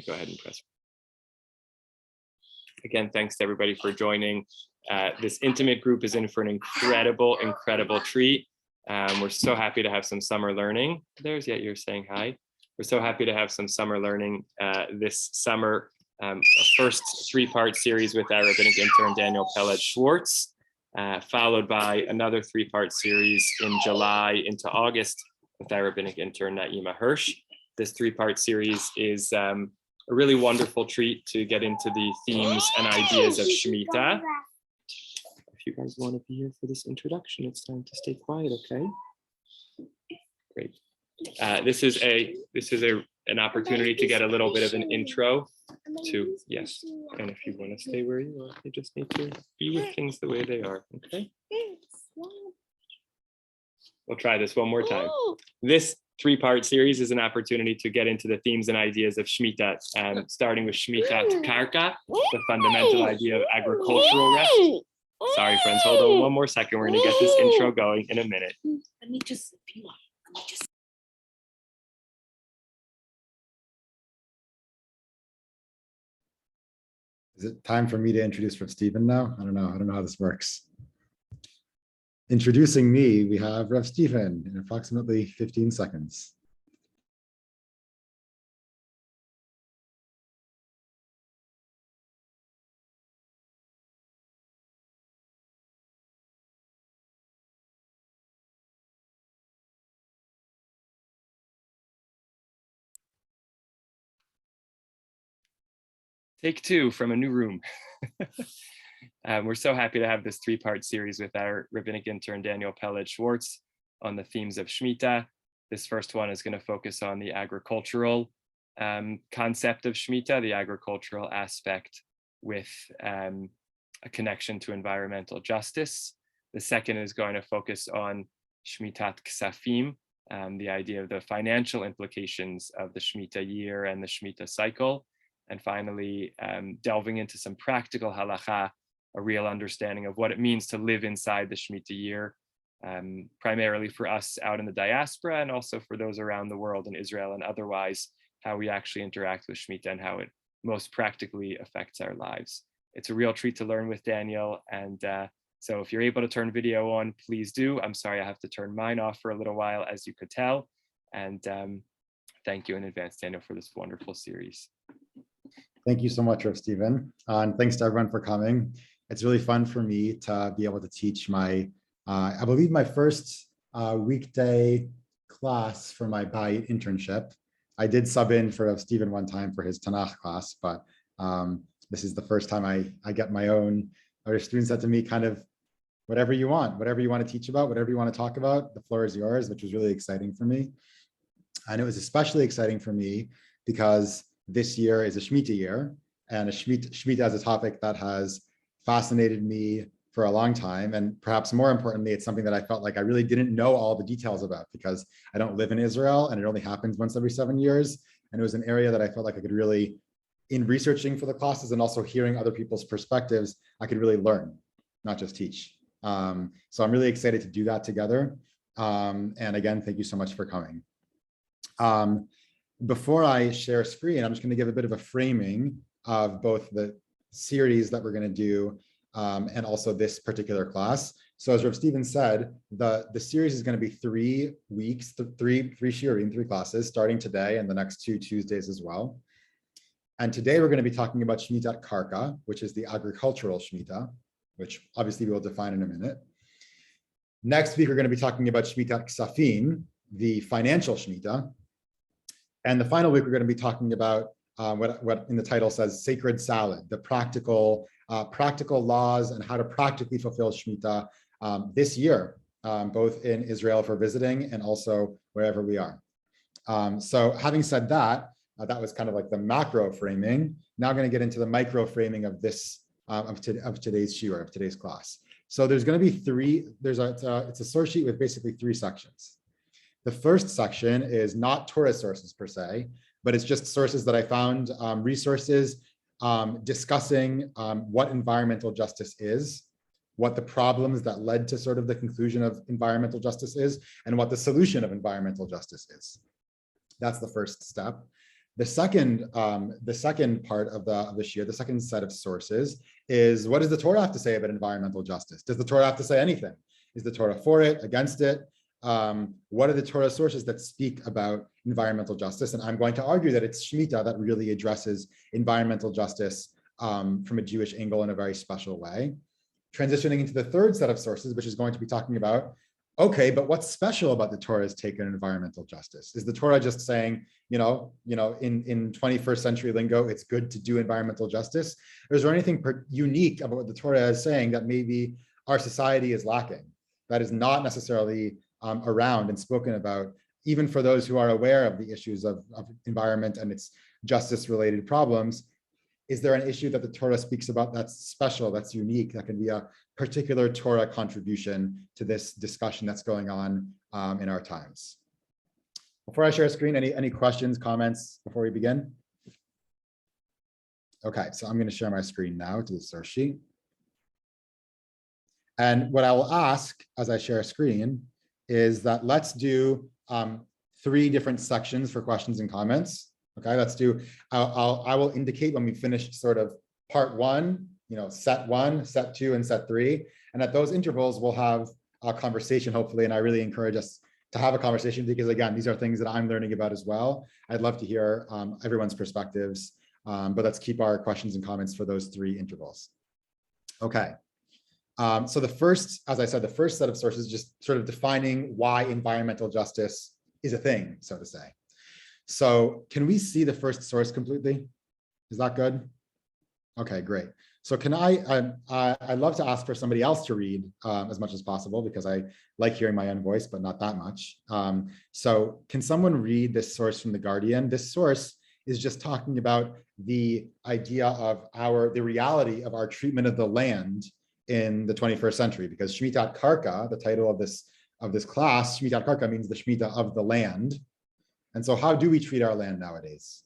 go ahead and press. Again, thanks to everybody for joining. This intimate group is in for an incredible, incredible treat. We're so happy to have some summer learning. There's Yet You're saying hi. We're so happy to have some summer learning this summer. A first three-part series with our rabbinic intern, Daniel Peled-Schwartz, followed by another three-part series in July into August with our rabbinic intern, Naima Hirsch. This three-part series is a really wonderful treat to get into the themes and ideas of Shemitah. If you guys want to be here for this introduction, it's time to stay quiet, okay? Great. This is an opportunity to get a little bit of an intro to, yes. And if you want to stay where you are, you just need to be with things the way they are, okay? We'll try this one more time. This three-part series is an opportunity to get into the themes and ideas of Shemitah, starting with Shemitat Karka, the fundamental idea of agricultural rest. Sorry, friends, hold on one more second. We're going to get this intro going in a minute. Let me just, if you want, let me just. Is it time for me to introduce Rev Stephen now? I don't know how this works. Introducing me, we have Rev Stephen in approximately 15 seconds. Take two from a new room. We're so happy to have this three-part series with our rabbinic intern, Daniel Peled-Schwartz, on the themes of Shemitah. This first one is going to focus on the agricultural concept of Shemitah, the agricultural aspect with a connection to environmental justice. The second is going to focus on Shemitat Ksafim, the idea of the financial implications of the Shemitah year and the Shemitah cycle. And finally, delving into some practical halacha, a real understanding of what it means to live inside the Shemitah year, primarily for us out in the diaspora and also for those around the world in Israel and otherwise, how we actually interact with Shemitah and how it most practically affects our lives. It's a real treat to learn with Daniel. And so if you're able to turn video on, please do. I'm sorry, I have to turn mine off for a little while, as you could tell. And thank you in advance, Daniel, for this wonderful series. Thank you so much, Rev Stephen. And thanks to everyone for coming. It's really fun for me to be able to teach my, I believe my first weekday class for my Bayit internship. I did sub in for Rev Stephen one time for his Tanakh class, but this is the first time I get my own. Our students said to me, kind of, whatever you want to teach about, whatever you want to talk about, the floor is yours, which was really exciting for me. And it was especially exciting for me because this year is a Shemitah year, and Shemitah is a topic that has fascinated me for a long time. And perhaps more importantly, it's something that I felt like I really didn't know all the details about because I don't live in Israel and it only happens once every 7 years. And it was an area that I felt like I could really, in researching for the classes and also hearing other people's perspectives, I could really learn, not just teach. So I'm really excited to do that together. And again, thank you so much for coming. Before I share a screen, I'm just going to give a bit of a framing of both the series that we're going to do and also this particular class. So as Rev Stephen said, the series is going to be 3 weeks, three shiurim, 3 classes, starting today and the next 2 Tuesdays as well. And today we're going to be talking about Shemitat Karka, which is the agricultural Shemitah, which obviously we'll define in a minute. Next week, we're going to be talking about Shemitat Ksafim, the financial Shemitah. And the final week, we're going to be talking about what in the title says sacred salad, the practical laws and how to practically fulfill Shemitah this year, both in Israel for visiting and also wherever we are. So having said that, that was kind of like the macro framing. Now I'm going to get into the micro framing of this of today's shiur, of today's class. So there's going to be it's a source sheet with basically 3 sections. The first section is not Torah sources per se, but it's just sources that I found, resources discussing what environmental justice is, what the problems that led to sort of the conclusion of environmental justice is, and what the solution of environmental justice is. That's the first step. The second part of the shir, the second set of sources is, what does the Torah have to say about environmental justice? Does the Torah have to say anything? Is the Torah for it, against it? What are the Torah sources that speak about environmental justice? And I'm going to argue that it's Shemitah that really addresses environmental justice from a Jewish angle in a very special way. Transitioning into the third set of sources, which is going to be talking about, okay, but what's special about the Torah's take on environmental justice? Is the Torah just saying, in 21st century lingo, it's good to do environmental justice? Or is there anything unique about what the Torah is saying that maybe our society is lacking, that is not necessarily around and spoken about, even for those who are aware of the issues of environment and its justice-related problems? Is there an issue that the Torah speaks about that's special, that's unique, that can be a particular Torah contribution to this discussion that's going on in our times? Before I share a screen, any questions, comments before we begin? Okay, so I'm going to share my screen now to the source sheet. And what I will ask as I share a screen is that let's do 3 different sections for questions and comments. Okay, let's do, I will indicate when we finish sort of part 1, set 1, set 2, and set 3. And at those intervals, we'll have a conversation, hopefully. And I really encourage us to have a conversation because, again, these are things that I'm learning about as well. I'd love to hear everyone's perspectives, but let's keep our questions and comments for those 3 intervals. Okay. So the first, as I said, the first set of sources, just sort of defining why environmental justice is a thing, so to say. So can we see the first source completely? Is that good? Okay, great. So can I'd love to ask for somebody else to read as much as possible because I like hearing my own voice, but not that much. So can someone read this source from The Guardian? This source is just talking about the idea of the reality of our treatment of the land in the 21st century, because Shemitat Karka, the title of this class, Shemitat Karka means the Shemitah of the land. And so how do we treat our land nowadays?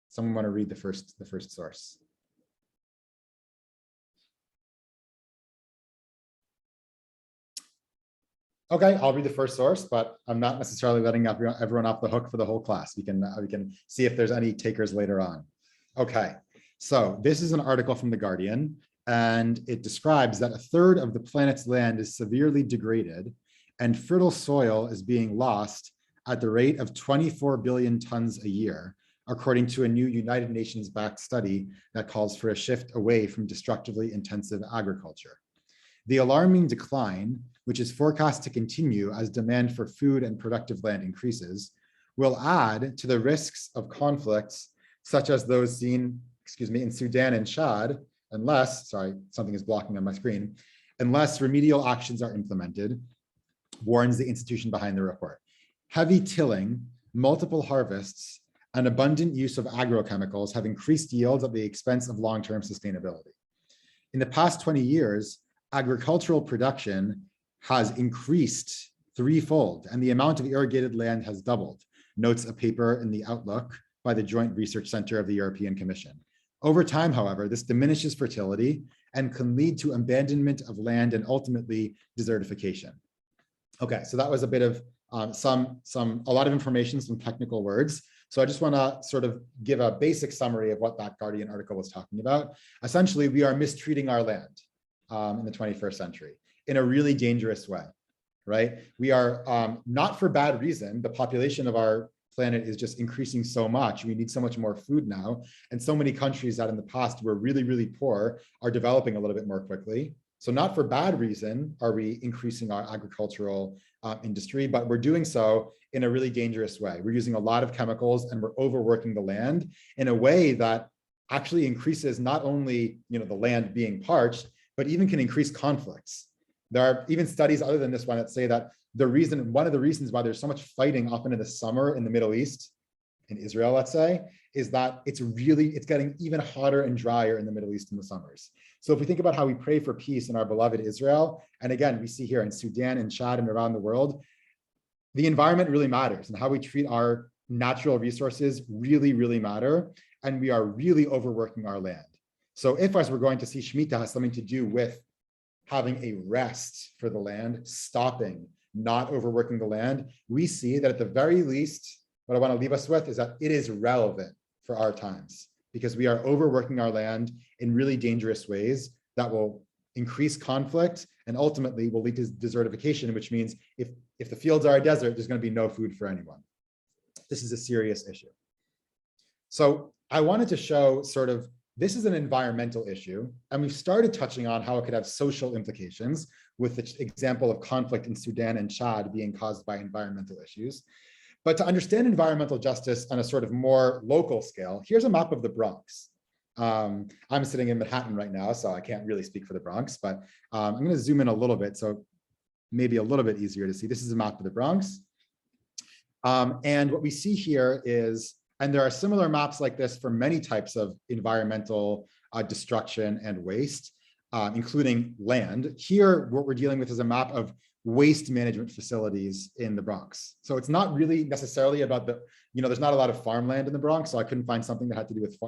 Someone want to read the first source? Okay, I'll read the first source, but I'm not necessarily letting everyone off the hook for the whole class. We can see if there's any takers later on. Okay, so this is an article from The Guardian, and it describes that 1/3 of the planet's land is severely degraded and fertile soil is being lost at the rate of 24 billion tons a year, according to a new United Nations-backed study that calls for a shift away from destructively intensive agriculture. The alarming decline, which is forecast to continue as demand for food and productive land increases, will add to the risks of conflicts such as those seen, in Sudan and Chad, unless remedial actions are implemented, warns the institution behind the report. Heavy tilling, multiple harvests, and abundant use of agrochemicals have increased yields at the expense of long-term sustainability. In the past 20 years, agricultural production has increased 3-fold, and the amount of irrigated land has doubled, notes a paper in the Outlook by the Joint Research Center of the European Commission. Over time, however, this diminishes fertility and can lead to abandonment of land and ultimately desertification. Okay, so that was a bit of a lot of information, some technical words. So I just want to sort of give a basic summary of what that Guardian article was talking about. Essentially, we are mistreating our land in the 21st century in a really dangerous way, right? We are not for bad reason. The population of our planet is just increasing so much. We need so much more food now. And so many countries that in the past were really, really poor are developing a little bit more quickly. So not for bad reason are we increasing our agricultural industry, but we're doing so in a really dangerous way. We're using a lot of chemicals and we're overworking the land in a way that actually increases not only the land being parched, but even can increase conflicts. There are even studies other than this one that say that one of the reasons why there's so much fighting often in the summer in the Middle East, in Israel, let's say, is that it's getting even hotter and drier in the Middle East in the summers. So if we think about how we pray for peace in our beloved Israel, and again, we see here in Sudan and Chad and around the world, the environment really matters, and how we treat our natural resources really, really matter, and we are really overworking our land. So if, as we're going to see, Shemitah has something to do with having a rest for the land, stopping, not overworking the land, we see that at the very least, what I want to leave us with is that it is relevant for our times because we are overworking our land in really dangerous ways that will increase conflict and ultimately will lead to desertification, which means if the fields are a desert, there's going to be no food for anyone. This is a serious issue. So I wanted to show sort of, this is an environmental issue, and we've started touching on how it could have social implications with the example of conflict in Sudan and Chad being caused by environmental issues. But to understand environmental justice on a sort of more local scale, here's a map of the Bronx. I'm sitting in Manhattan right now, so I can't really speak for the Bronx, but I'm going to zoom in a little bit, so maybe a little bit easier to see. This is a map of the Bronx. And what we see here is, and there are similar maps like this for many types of environmental destruction and waste, including land. Here, what we're dealing with is a map of waste management facilities in the Bronx. So it's not really necessarily about the, there's not a lot of farmland in the Bronx, so I couldn't find something that had to do with,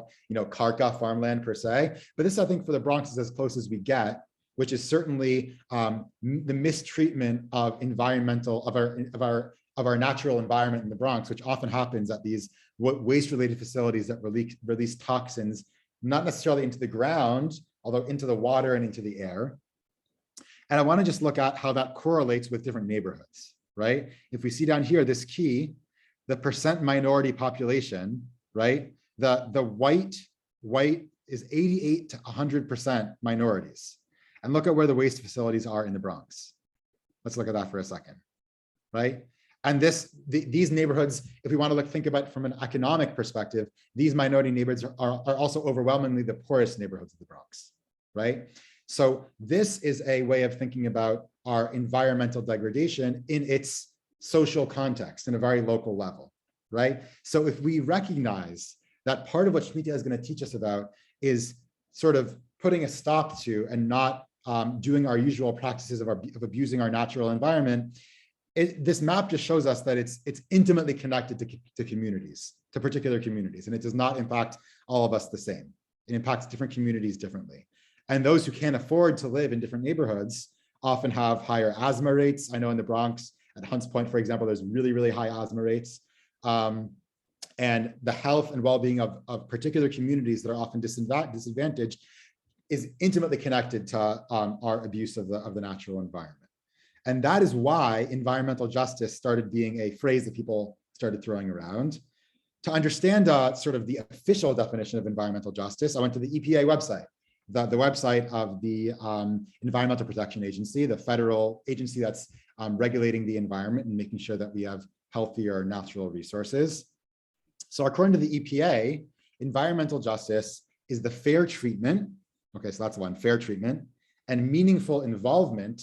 Karka farmland per se. But this, I think, for the Bronx is as close as we get, which is certainly the mistreatment of our natural environment in the Bronx, which often happens at these waste-related facilities that release toxins, not necessarily into the ground, although into the water and into the air. And I want to just look at how that correlates with different neighborhoods, right? If we see down here, this key, the percent minority population, right? The white is 88 to 100% minorities. And look at where the waste facilities are in the Bronx. Let's look at that for a second, right? And these neighborhoods, if we want to think about it from an economic perspective, these minority neighborhoods are also overwhelmingly the poorest neighborhoods of the Bronx, right? So this is a way of thinking about our environmental degradation in its social context in a very local level, right? So if we recognize that part of what Shemitah is going to teach us about is sort of putting a stop to and not doing our usual practices of abusing our natural environment, this map just shows us that it's intimately connected to communities, to particular communities, and it does not impact all of us the same. It impacts different communities differently. And those who can't afford to live in different neighborhoods often have higher asthma rates. I know in the Bronx, at Hunts Point, for example, there's really, really high asthma rates. And the health and well-being of particular communities that are often disadvantaged is intimately connected to our abuse of the natural environment. And that is why environmental justice started being a phrase that people started throwing around. To understand sort of the official definition of environmental justice, I went to the EPA website, the website of the Environmental Protection Agency, the federal agency that's regulating the environment and making sure that we have healthier natural resources. So according to the EPA, environmental justice is the fair treatment, okay, so that's one, fair treatment, and meaningful involvement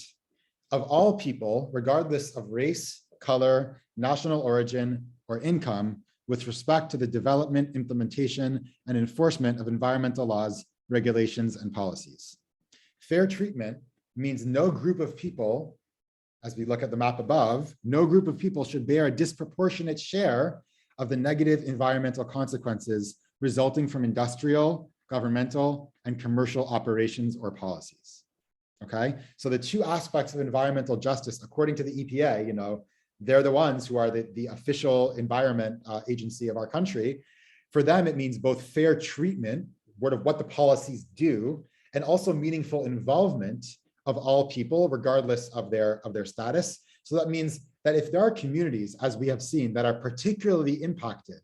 of all people, regardless of race, color, national origin, or income, with respect to the development, implementation, and enforcement of environmental laws, regulations, and policies. Fair treatment means no group of people, as we look at the map above, no group of people should bear a disproportionate share of the negative environmental consequences resulting from industrial, governmental, and commercial operations or policies. Okay, so the two aspects of environmental justice, according to the EPA, they're the ones who are the official environment agency of our country. For them, it means both fair treatment, what the policies do, and also meaningful involvement of all people, regardless of their status. So that means that if there are communities, as we have seen, that are particularly impacted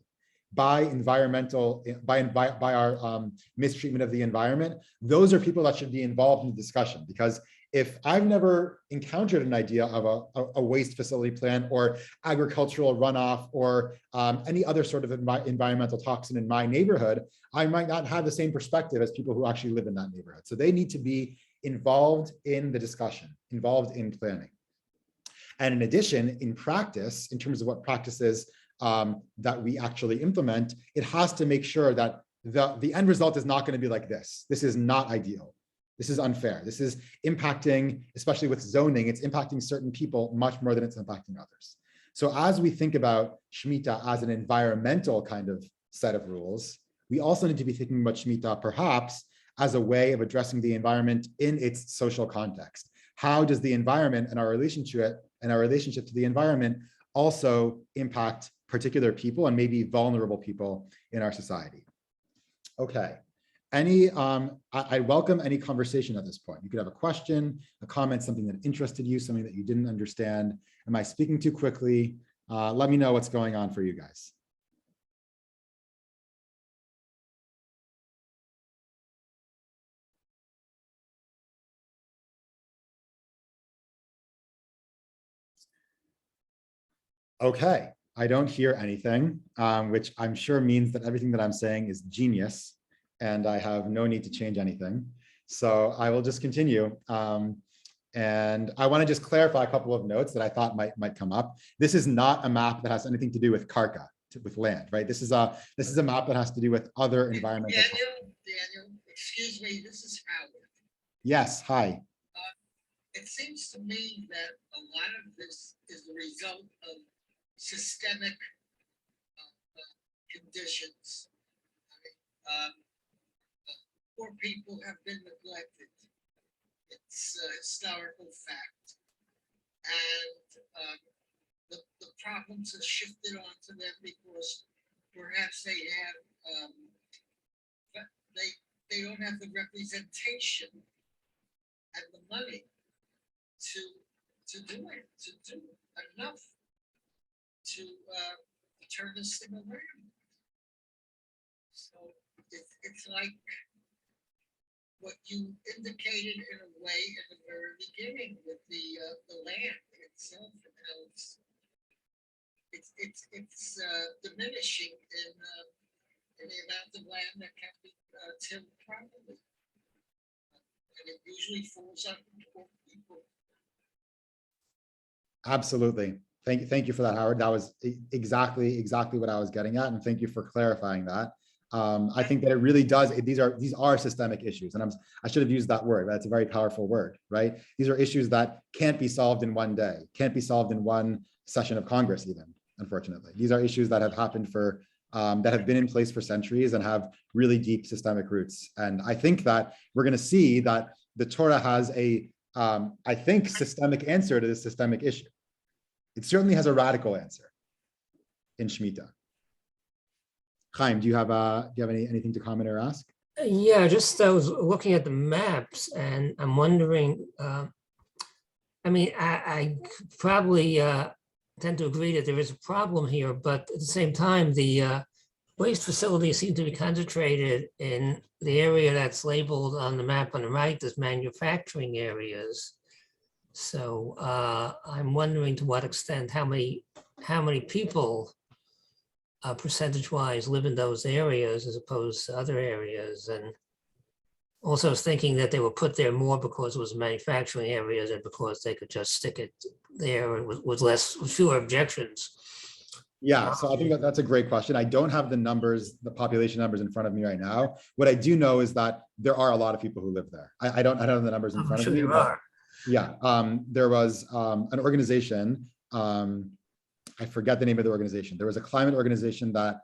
by our mistreatment of the environment, those are people that should be involved in the discussion. Because if I've never encountered an idea of a waste facility plan or agricultural runoff or any other sort of environmental toxin in my neighborhood, I might not have the same perspective as people who actually live in that neighborhood. So they need to be involved in the discussion, involved in planning. And in addition, in practice, in terms of what practices that we actually implement, it has to make sure that the end result is not going to be like this. This is not ideal. This is unfair. This is impacting, especially with zoning, it's impacting certain people much more than it's impacting others. So as we think about Shemitah as an environmental kind of set of rules, we also need to be thinking about Shemitah perhaps as a way of addressing the environment in its social context. How does the environment and our relationship to the environment also impact particular people and maybe vulnerable people in our society. Okay. I welcome any conversation at this point. You could have a question, a comment, something that interested you, something that you didn't understand. Am I speaking too quickly? Let me know what's going on for you guys. Okay, I don't hear anything, which I'm sure means that everything that I'm saying is genius and I have no need to change anything. So I will just continue. And I want to just clarify a couple of notes that I thought might come up. This is not a map that has anything to do with Karka, with land, right? This is a map that has to do with other environmental. Daniel, excuse me, this is Howard. Yes, hi. It seems to me that a lot of this is the result of systemic conditions. Poor people have been neglected. It's a historical fact. And the problems are shifted onto them because perhaps they have, they don't have the representation and the money to do it, to do enough to turn this thing around. So it's like what you indicated in a way in the very beginning with the land itself, and how it's diminishing in the amount of land that can be tilled properly, and it usually falls on poor people. Absolutely. Thank you for that, Howard. That was exactly what I was getting at, and thank you for clarifying that. I think that it really does. These are systemic issues, and I should have used that word. That's a very powerful word, right? These are issues that can't be solved in one day, can't be solved in one session of Congress, even. Unfortunately, these are issues that have happened that have been in place for centuries and have really deep systemic roots. And I think that we're going to see that the Torah has I think, systemic answer to this systemic issue. It certainly has a radical answer in Shemitah. Chaim, do you have anything to comment or ask? Yeah, I was looking at the maps and I'm wondering, I probably tend to agree that there is a problem here, but at the same time, the waste facilities seem to be concentrated in the area that's labeled on the map on the right as manufacturing areas. So I'm wondering to what extent, how many people percentage-wise live in those areas as opposed to other areas. And also I was thinking that they were put there more because it was manufacturing areas and because they could just stick it there with fewer objections. Yeah, so I think that's a great question. I don't have the population numbers in front of me right now. What I do know is that there are a lot of people who live there. I don't have the numbers in front of me. There are. Yeah, there was an organization, I forget the name of the organization. There was a climate organization that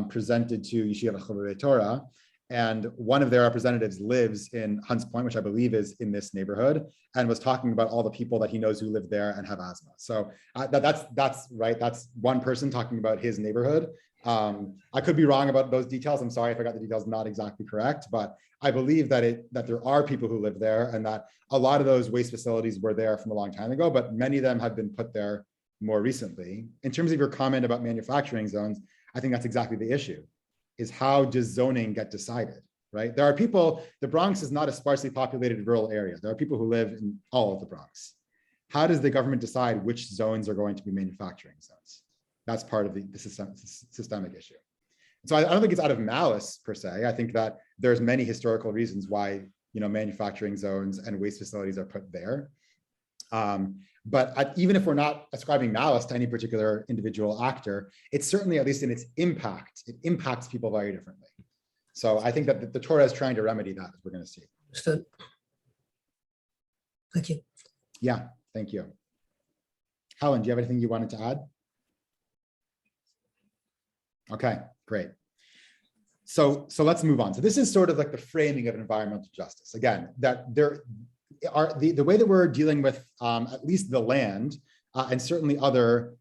presented to Yeshiva Chovevei Torah, and one of their representatives lives in Hunts Point, which I believe is in this neighborhood, and was talking about all the people that he knows who live there and have asthma. So that's right. That's one person talking about his neighborhood. I could be wrong about those details. I'm sorry if I got the details not exactly correct, but I believe that there are people who live there and that a lot of those waste facilities were there from a long time ago, but many of them have been put there more recently. In terms of your comment about manufacturing zones, I think that's exactly the issue, is how does zoning get decided, right? There are people, the Bronx is not a sparsely populated rural area. There are people who live in all of the Bronx. How does the government decide which zones are going to be manufacturing zones? That's part of the systemic issue. So I don't think it's out of malice per se. I think that there's many historical reasons why manufacturing zones and waste facilities are put there. But even if we're not ascribing malice to any particular individual actor, it's certainly, at least in its impact, it impacts people very differently. So I think that the Torah is trying to remedy that, as we're going to see. Understood. Thank you. Yeah, thank you. Helen, do you have anything you wanted to add? Okay, great. So let's move on. So this is sort of like the framing of environmental justice. Again, that there are the way that we're dealing with at least the land and certainly other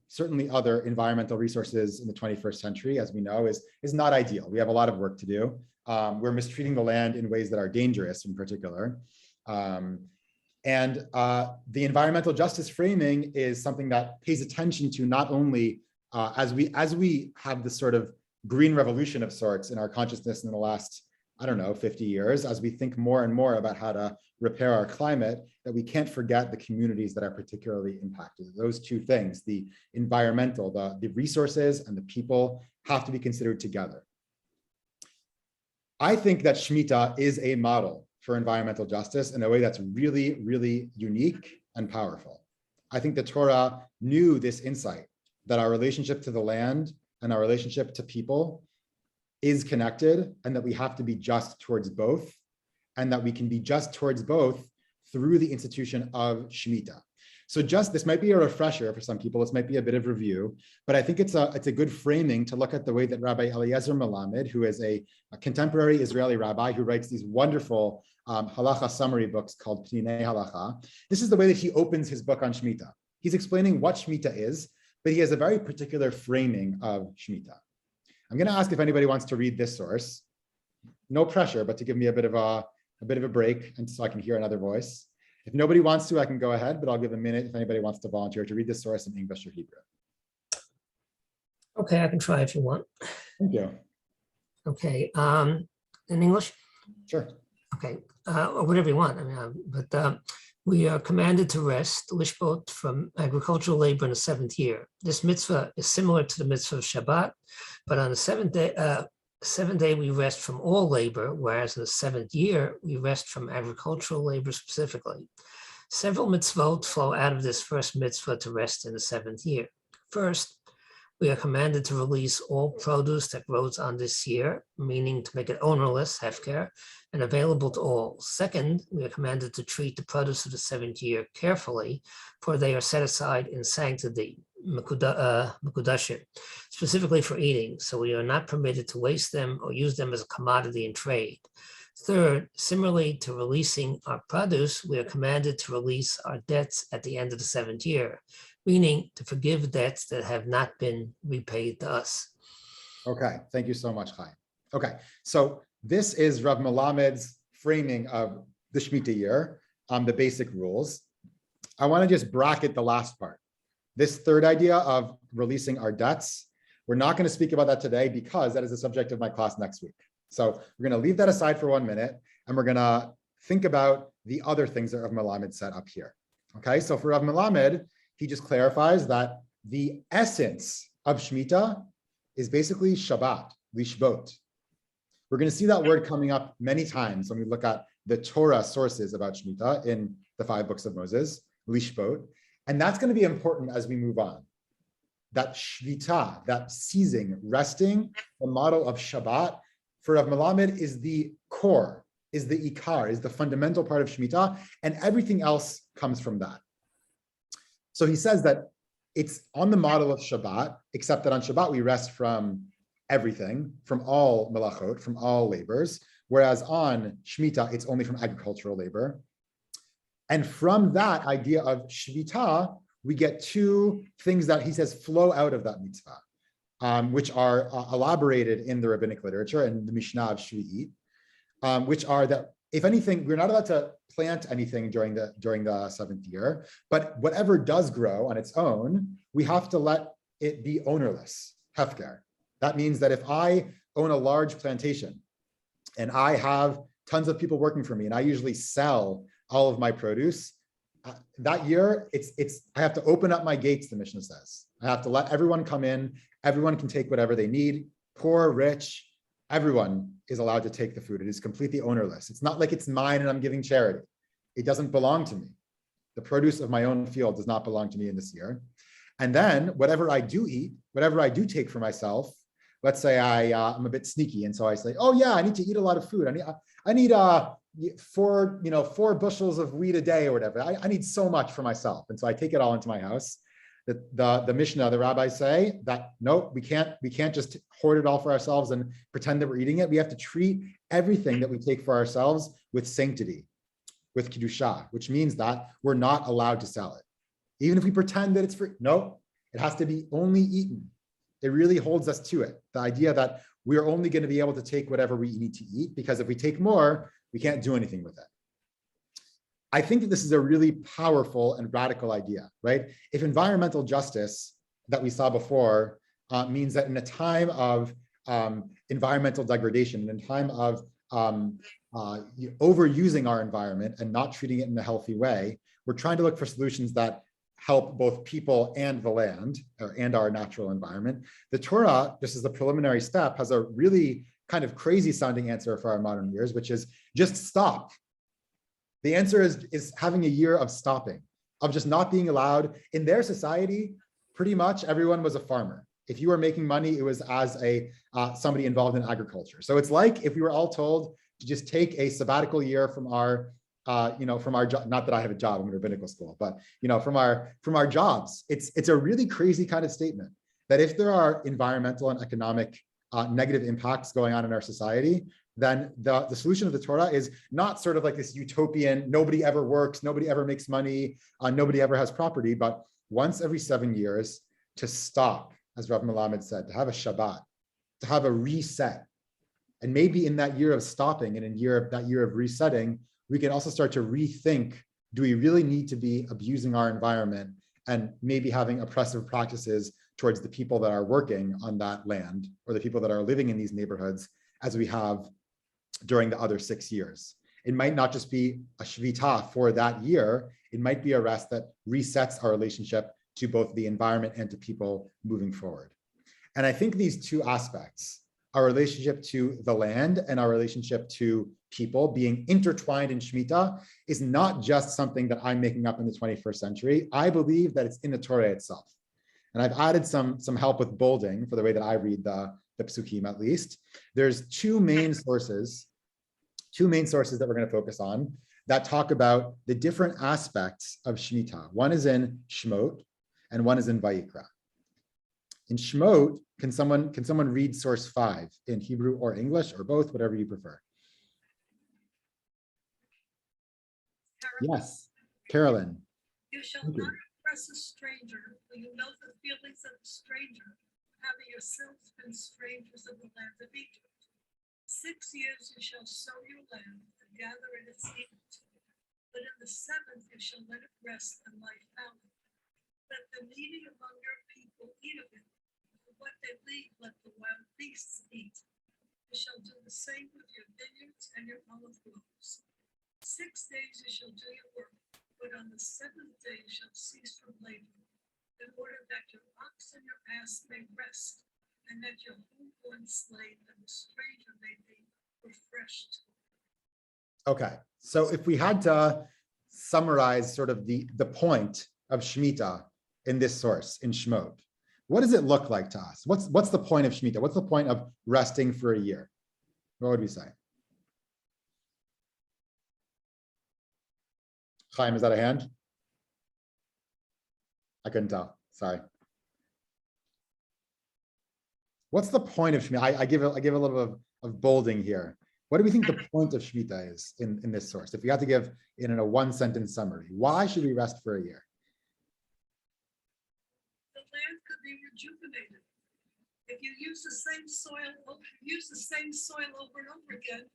environmental resources in the 21st century, as we know, is not ideal. We have a lot of work to do. We're mistreating the land in ways that are dangerous in particular. And the environmental justice framing is something that pays attention to not only as we have this sort of green revolution of sorts in our consciousness in the last, I don't know, 50 years, as we think more and more about how to repair our climate, that we can't forget the communities that are particularly impacted. Those two things, the environmental, the resources and the people, have to be considered together. I think that Shemitah is a model for environmental justice in a way that's really, really unique and powerful. I think the Torah knew this insight, that our relationship to the land and our relationship to people is connected, and that we have to be just towards both, and that we can be just towards both through the institution of Shemitah. So this might be a refresher for some people, this might be a bit of review, but I think it's a good framing to look at the way that Rabbi Eliezer Melamed, who is a contemporary Israeli rabbi who writes these wonderful halacha summary books called Pninei Halacha. This is the way that he opens his book on Shemitah. He's explaining what Shemitah is, but he has a very particular framing of Shemitah. I'm going to ask if anybody wants to read this source. No pressure, but to give me a bit of a break, and so I can hear another voice. If nobody wants to, I can go ahead, but I'll give a minute if anybody wants to volunteer to read this source in English or Hebrew. Okay, I can try if you want. Thank you. Okay, in English? Sure. Okay, or whatever you want. I mean, we are commanded to rest, lishbot, from agricultural labor in the seventh year. This mitzvah is similar to the mitzvah of Shabbat, but on the seventh day we rest from all labor, whereas in the seventh year we rest from agricultural labor specifically. Several mitzvot flow out of this first mitzvah to rest in the seventh year. First, we are commanded to release all produce that grows on this year, meaning to make it ownerless, hefker, and available to all. Second, we are commanded to treat the produce of the seventh year carefully, for they are set aside in sanctity, mekudashim, specifically for eating, so we are not permitted to waste them or use them as a commodity in trade. Third, similarly to releasing our produce, we are commanded to release our debts at the end of the seventh year, meaning to forgive debts that have not been repaid to us. Okay, thank you so much, Chaim. Okay, so this is Rav Melamed's framing of the Shemitah year, the basic rules. I want to just bracket the last part. This third idea of releasing our debts, we're not going to speak about that today because that is the subject of my class next week. So we're going to leave that aside for 1 minute, and we're going to think about the other things that Rav Melamed set up here. Okay, so for Rav Melamed, he just clarifies that the essence of Shemitah is basically Shabbat, lishbot. We're going to see that word coming up many times when we look at the Torah sources about Shemitah in the 5 books of Moses, lishbot. And that's going to be important as we move on. That Shvita, that ceasing, resting, the model of Shabbat, for Rav Melamed is the core, is the ikar, is the fundamental part of Shemitah, and everything else comes from that. So he says that it's on the model of Shabbat, except that on Shabbat we rest from everything, from all melachot, from all labors, whereas on Shemitah it's only from agricultural labor. And from that idea of Shvita, we get 2 things that he says flow out of that mitzvah, which are elaborated in the rabbinic literature and the Mishnah of Shvi'it, which are that if anything, we're not allowed to plant anything during the 7th year, but whatever does grow on its own, we have to let it be ownerless, hefker. That means that if I own a large plantation and I have tons of people working for me and I usually sell all of my produce, that year I have to open up my gates, the Mishnah says. I have to let everyone come in, everyone can take whatever they need, poor, rich, everyone is allowed to take the food. It is completely ownerless. It's not like it's mine and I'm giving charity. It doesn't belong to me. The produce of my own field does not belong to me in this year. And then whatever I do eat, whatever I do take for myself, let's say I'm a bit sneaky. And so I say, oh yeah, I need to eat a lot of food. I need 4 bushels of wheat a day or whatever. I need so much for myself. And so I take it all into my house. The Mishnah, the rabbis say that, no, we can't just hoard it all for ourselves and pretend that we're eating it. We have to treat everything that we take for ourselves with sanctity, with kedusha, which means that we're not allowed to sell it. Even if we pretend that it's free, no, it has to be only eaten. It really holds us to it. The idea that we're only going to be able to take whatever we need to eat, because if we take more, we can't do anything with it. I think that this is a really powerful and radical idea, right? If environmental justice that we saw before means that in a time of environmental degradation, in a time of overusing our environment and not treating it in a healthy way, we're trying to look for solutions that help both people and the land and our natural environment. The Torah, just as a preliminary step, has a really kind of crazy sounding answer for our modern ears, which is just stop. The answer is having a year of stopping, of just not being allowed. In their society, pretty much everyone was a farmer. If you were making money, it was as a somebody involved in agriculture. So it's like if we were all told to just take a sabbatical year from our from our job. Not that I have a job, I'm in rabbinical school, but from our jobs. It's a really crazy kind of statement that if there are environmental and economic negative impacts going on in our society, then the solution of the Torah is not sort of like this utopian, nobody ever works, nobody ever makes money, nobody ever has property, but once every 7 years to stop, as Rav Melamed said, to have a Shabbat, to have a reset. And maybe in that year of stopping and in that year of resetting, we can also start to rethink, do we really need to be abusing our environment and maybe having oppressive practices towards the people that are working on that land or the people that are living in these neighborhoods as we have during the other 6 years. It might not just be a Shemitah for that year, it might be a rest that resets our relationship to both the environment and to people moving forward. And I think these two aspects, our relationship to the land and our relationship to people being intertwined in Shemitah, is not just something that I'm making up in the 21st century. I believe that it's in the Torah itself. And I've added some help with bolding for the way that I read the psukim at least. There's two main sources that we're going to focus on that talk about the different aspects of Shemitah. One is in Shemot and one is in Vayikra. In Shemot, can someone read source 5 in Hebrew or English or both, whatever you prefer? Yes, Carolyn. You shall not oppress a stranger, for you know the feelings of a stranger, having yourselves been strangers in the land of Egypt. 6 years you shall sow your land and gather in its yield, but in the 7th you shall let it rest and lie fallow. Let the needy among your people eat of it, and what they leave let the wild beasts eat. You shall do the same with your vineyards and your olive groves. 6 days you shall do your work, but on the 7th day you shall cease from labor, in order that your ox and your ass may rest, and that your homeborn slave and the stranger may be refreshed. Okay, so if we had to summarize sort of the point of Shemitah in this source, in Shemot, what does it look like to us? What's the point of Shemitah? What's the point of resting for a year? What would we say? Chaim, is that a hand? I couldn't tell, sorry. What's the point of Shemitah? I give a little bit of bolding here. What do we think the point of Shemitah is in this source? If we had to give it in a 1-sentence summary, why should we rest for a year? The land could be rejuvenated. If you use the same soil over and over again,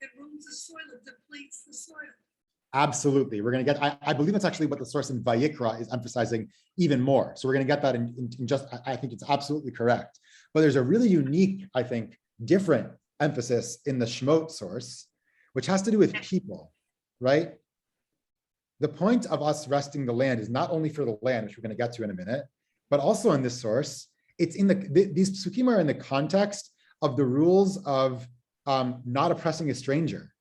it ruins the soil, it depletes the soil. Absolutely. We're going to get, I believe that's actually what the source in Vayikra is emphasizing even more. So we're going to get that in just, I think it's absolutely correct. But there's a really unique, I think, different emphasis in the Shemot source, which has to do with people, right? The point of us resting the land is not only for the land, which we're going to get to in a minute, but also in this source, it's in these psukim are in the context of the rules of not oppressing a stranger.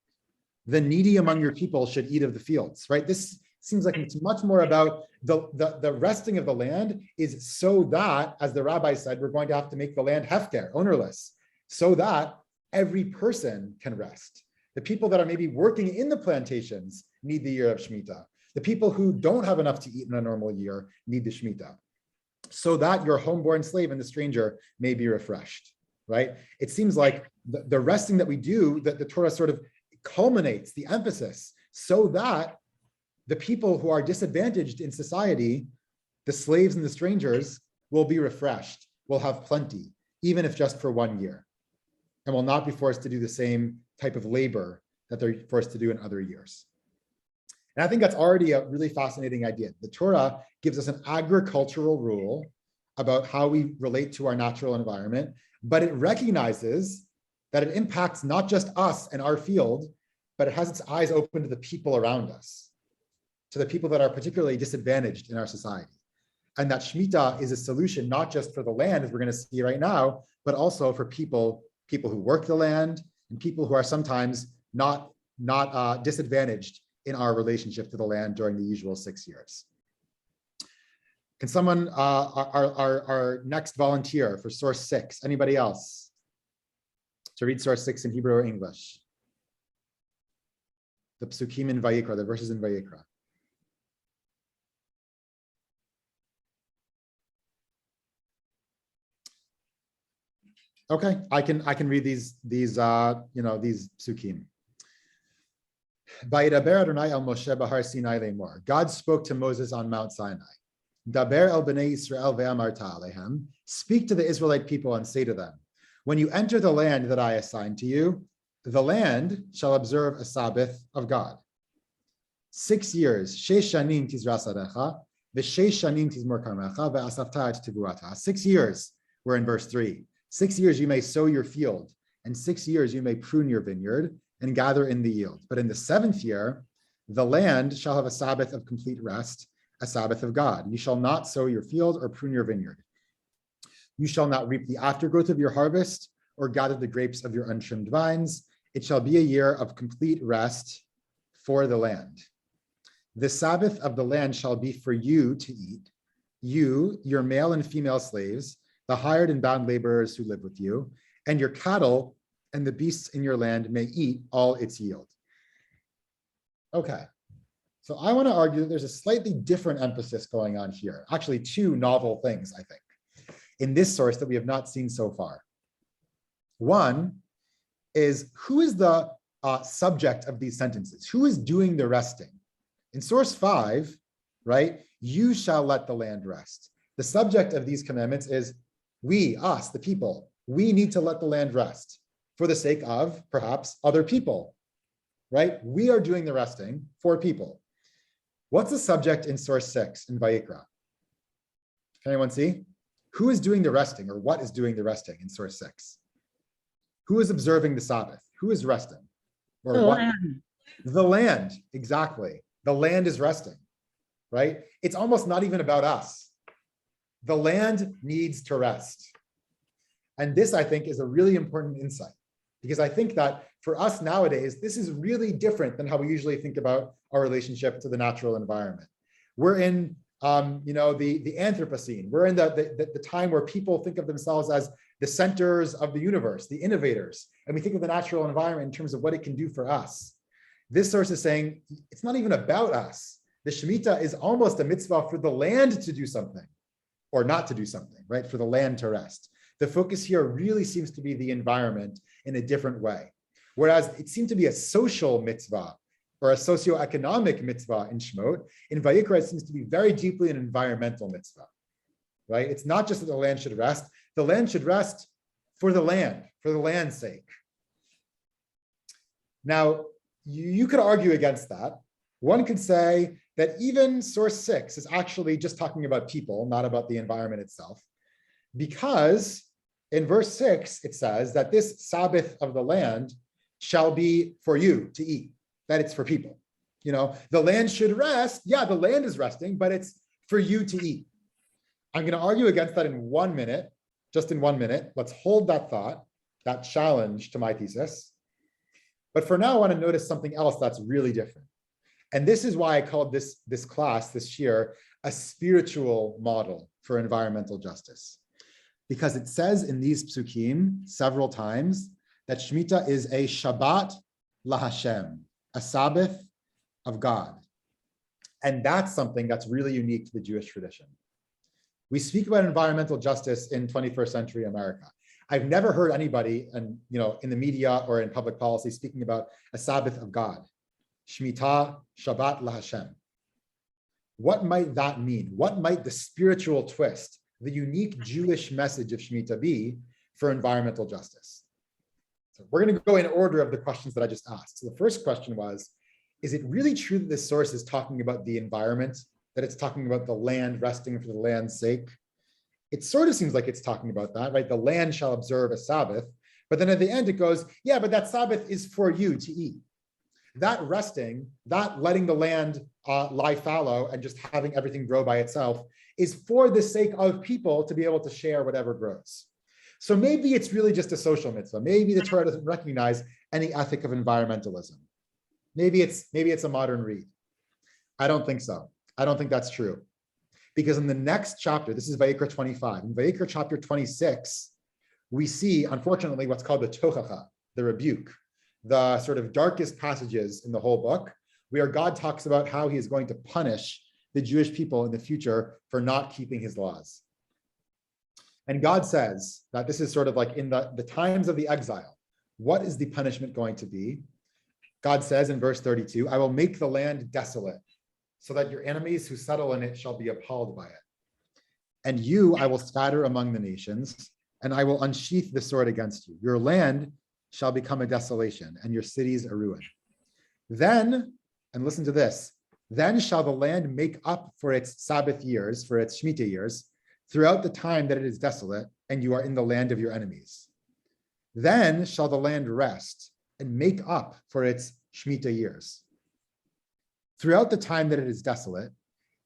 The needy among your people should eat of the fields, right? This seems like it's much more about the resting of the land is so that, as the rabbi said, we're going to have to make the land hefker, ownerless, so that every person can rest. The people that are maybe working in the plantations need the year of Shemitah. The people who don't have enough to eat in a normal year need the Shemitah, so that your homeborn slave and the stranger may be refreshed, right? It seems like the resting that we do, that the Torah sort of culminates the emphasis so that the people who are disadvantaged in society The slaves and the strangers will be refreshed, will have plenty, even if just for 1 year, and will not be forced to do the same type of labor that they're forced to do in other years. And I think that's already a really fascinating idea. The Torah gives us an agricultural rule about how we relate to our natural environment, but it recognizes that it impacts not just us and our field, but it has its eyes open to the people around us, to the people that are particularly disadvantaged in our society. And that Shemitah is a solution, not just for the land, as we're going to see right now, but also for people who work the land and people who are sometimes not disadvantaged in our relationship to the land during the usual 6 years. Can someone, our next volunteer for source 6, anybody else? To read source 6 in Hebrew or English? The psukim in Vayikra, the verses in Vayikra. Okay, I can read these psukim. Vayidaber Adonai el Moshe b'har Sinai lemor. God spoke to Moses on Mount Sinai. Daber el bnei Yisrael ve'amarta alehem. Speak to the Israelite people and say to them, when you enter the land that I assign to you, the land shall observe a Sabbath of God. 6 years, shesh shanim tizras adecha, v'shesh shanim tizmor karmecha, ve'asafta et tivuata. 6 years, we're in verse 3. 6 years you may sow your field, and 6 years you may prune your vineyard and gather in the yield. But in the 7th year, the land shall have a Sabbath of complete rest, a Sabbath of God. You shall not sow your field or prune your vineyard. You shall not reap the aftergrowth of your harvest or gather the grapes of your untrimmed vines. It shall be a year of complete rest for the land. The Sabbath of the land shall be for you to eat, you, your male and female slaves, the hired and bound laborers who live with you, and your cattle and the beasts in your land may eat all its yield. Okay, so I want to argue that there's a slightly different emphasis going on here. Actually, 2 novel things, I think, in this source that we have not seen so far. One is, who is the subject of these sentences? Who is doing the resting? In source 5, right, you shall let the land rest. The subject of these commandments is we, us, the people. We need to let the land rest for the sake of, perhaps, other people, right? We are doing the resting for people. What's the subject in source 6 in Vayikra? Can anyone see? Who is doing the resting, or what is doing the resting in source 6? Who is observing the Sabbath? Who is resting? Or The what? land. The land, exactly. The land is resting, right? It's almost not even about us. The land needs to rest. And this, I think, is a really important insight, because I think that for us nowadays, this is really different than how we usually think about our relationship to the natural environment. We're in the Anthropocene. We're in the time where people think of themselves as the centers of the universe, the innovators, and we think of the natural environment in terms of what it can do for us. This source is saying it's not even about us. The Shemitah is almost a mitzvah for the land to do something, or not to do something, right? For the land to rest. The focus here really seems to be the environment in a different way. Whereas it seemed to be a social mitzvah or a socioeconomic mitzvah in Shemot, in Vayikra it seems to be very deeply an environmental mitzvah, right? It's not just that the land should rest. The land should rest for the land's sake. Now, you could argue against that. One could say that even source 6 is actually just talking about people, not about the environment itself, because in verse 6, it says that this Sabbath of the land shall be for you to eat, that it's for people. The land should rest. Yeah, the land is resting, but it's for you to eat. I'm going to argue against that in 1 minute, just in 1 minute. Let's hold that thought, that challenge to my thesis. But for now, I want to notice something else that's really different. And this is why I called this class, this year, a spiritual model for environmental justice. Because it says in these psukim several times that Shemitah is a Shabbat laHashem, a Sabbath of God. And that's something that's really unique to the Jewish tradition. We speak about environmental justice in 21st century America. I've never heard anybody in the media or in public policy speaking about a Sabbath of God. Shemitah, Shabbat laHashem. What might that mean? What might the spiritual twist, the unique Jewish message of Shemitah be for environmental justice? So we're going to go in order of the questions that I just asked. So the first question was, is it really true that this source is talking about the environment, that it's talking about the land resting for the land's sake? It sort of seems like it's talking about that, right? The land shall observe a Sabbath, but then at the end it goes, yeah, but that Sabbath is for you to eat. That resting, that letting the land lie fallow and just having everything grow by itself is for the sake of people to be able to share whatever grows. So maybe it's really just a social mitzvah. Maybe the Torah doesn't recognize any ethic of environmentalism. Maybe it's a modern read. I don't think so. I don't think that's true. Because in the next chapter, this is Vayikra 25, in Vayikra chapter 26, we see, unfortunately, what's called the tochacha, the rebuke, the sort of darkest passages in the whole book, where God talks about how he is going to punish the Jewish people in the future for not keeping his laws. And God says that this is sort of like in the times of the exile. What is the punishment going to be? God says in verse 32, I will make the land desolate, so that your enemies who settle in it shall be appalled by it. And you I will scatter among the nations, and I will unsheath the sword against you. Your land shall become a desolation, and your cities a ruin. Then, and listen to this, then shall the land make up for its Sabbath years, for its Shemitah years, throughout the time that it is desolate, and you are in the land of your enemies. Then shall the land rest and make up for its Shemitah years. Throughout the time that it is desolate,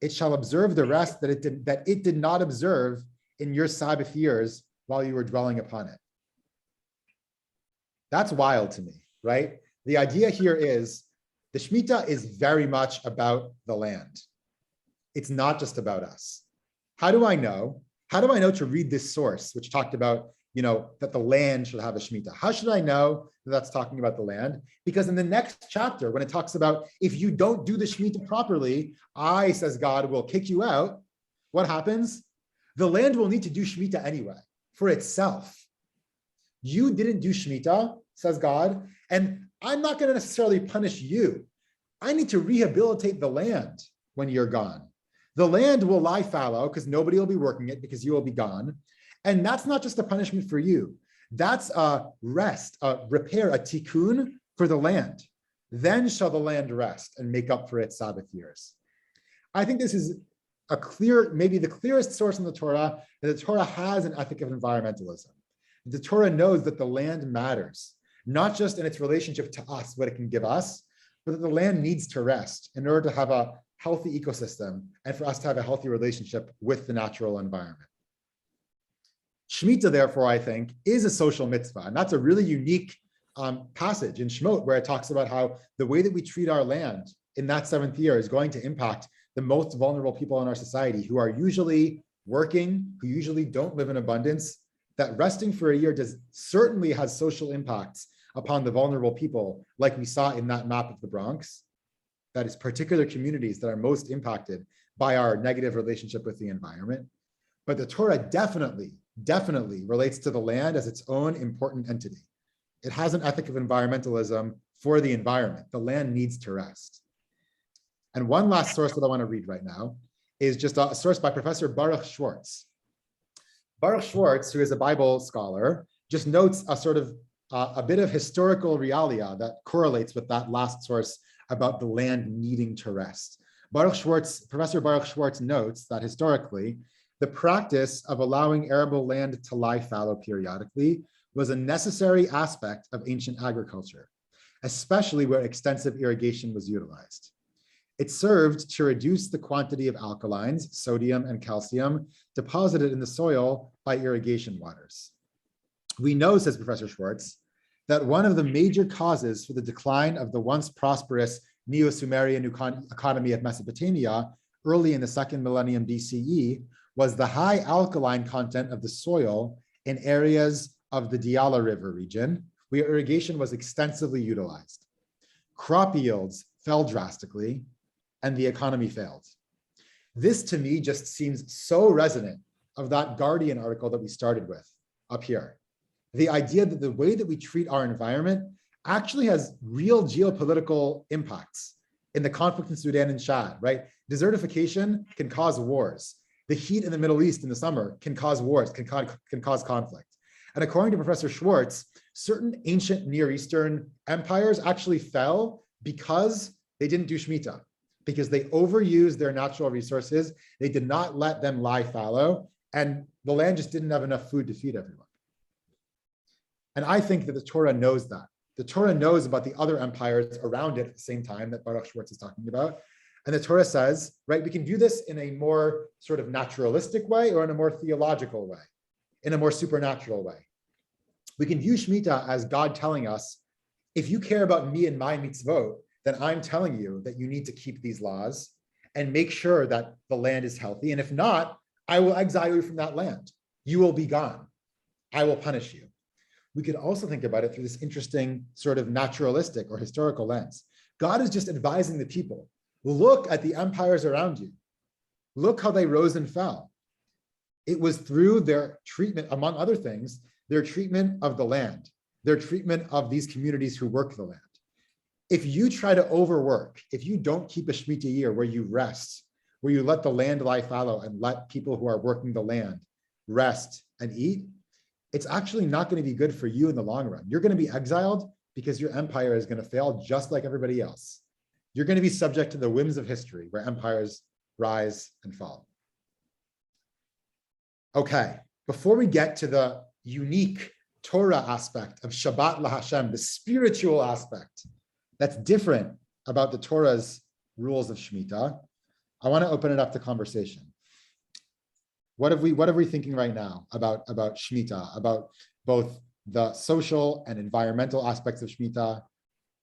it shall observe the rest that it did not observe in your Sabbath years while you were dwelling upon it. That's wild to me, right? The idea here is the Shemitah is very much about the land. It's not just about us. How do I know? How do I know to read this source, which talked about, that the land should have a Shemitah? How should I know that that's talking about the land? Because in the next chapter, when it talks about if you don't do the Shemitah properly, I, says God, will kick you out. What happens? The land will need to do Shemitah anyway for itself. You didn't do Shemitah, says God, and I'm not going to necessarily punish you. I need to rehabilitate the land when you're gone. The land will lie fallow because nobody will be working it because you will be gone. And that's not just a punishment for you. That's a rest, a repair, a tikkun for the land. Then shall the land rest and make up for its Sabbath years. I think this is a clear, maybe the clearest source in the Torah that the Torah has an ethic of environmentalism. The Torah knows that the land matters, not just in its relationship to us, what it can give us, but that the land needs to rest in order to have a healthy ecosystem and for us to have a healthy relationship with the natural environment. Shemitah, therefore, I think, is a social mitzvah. And that's a really unique passage in Shemot, where it talks about how the way that we treat our land in that seventh year is going to impact the most vulnerable people in our society who are usually working, who usually don't live in abundance. That resting for a year certainly has social impacts upon the vulnerable people, like we saw in that map of the Bronx. That is particular communities that are most impacted by our negative relationship with the environment. But the Torah definitely relates to the land as its own important entity. It has an ethic of environmentalism for the environment. The land needs to rest. And one last source that I want to read right now is just a source by Professor Peled-Schwartz. Peled-Schwartz, who is a Bible scholar, just notes a sort of a bit of historical realia that correlates with that last source about the land needing to rest. Professor Peled-Schwartz notes that historically, the practice of allowing arable land to lie fallow periodically was a necessary aspect of ancient agriculture, especially where extensive irrigation was utilized. It served to reduce the quantity of alkalines, sodium and calcium, deposited in the soil by irrigation waters. We know, says Professor Schwartz, that one of the major causes for the decline of the once prosperous Neo-Sumerian economy of Mesopotamia early in the second millennium BCE was the high alkaline content of the soil in areas of the Diyala River region, where irrigation was extensively utilized. Crop yields fell drastically, and the economy failed. This to me just seems so resonant of that Guardian article that we started with up here. The idea that the way that we treat our environment actually has real geopolitical impacts. in the conflict in Sudan and Chad, right? Desertification can cause wars. The heat in the Middle East in the summer can cause wars, can cause conflict. And according to Professor Schwartz, certain ancient Near Eastern empires actually fell because they didn't do Shemitah, because they overused their natural resources. They did not let them lie fallow, and the land just didn't have enough food to feed everyone. And I think that the Torah knows that. The Torah knows about the other empires around it at the same time that Baruch Schwartz is talking about. And the Torah says, right, we can view this in a more sort of naturalistic way or in a more theological way, in a more supernatural way. We can view Shemitah as God telling us, if you care about me and my mitzvot, then I'm telling you that you need to keep these laws and make sure that the land is healthy. And if not, I will exile you from that land. You will be gone. I will punish you. We could also think about it through this interesting sort of naturalistic or historical lens. God is just advising the people. Look at the empires around you. Look how they rose and fell. It was through their treatment, among other things, their treatment of the land, their treatment of these communities who work the land. If you try to overwork, if you don't keep a Shemitah year where you rest, where you let the land lie fallow and let people who are working the land rest and eat, it's actually not going to be good for you in the long run. You're going to be exiled because your empire is going to fail just like everybody else. You're going to be subject to the whims of history where empires rise and fall. Okay, before we get to the unique Torah aspect of Shabbat LaHashem, the spiritual aspect that's different about the Torah's rules of Shemitah, I want to open it up to conversation. What are we thinking right now about Shemitah, about both the social and environmental aspects of Shemitah,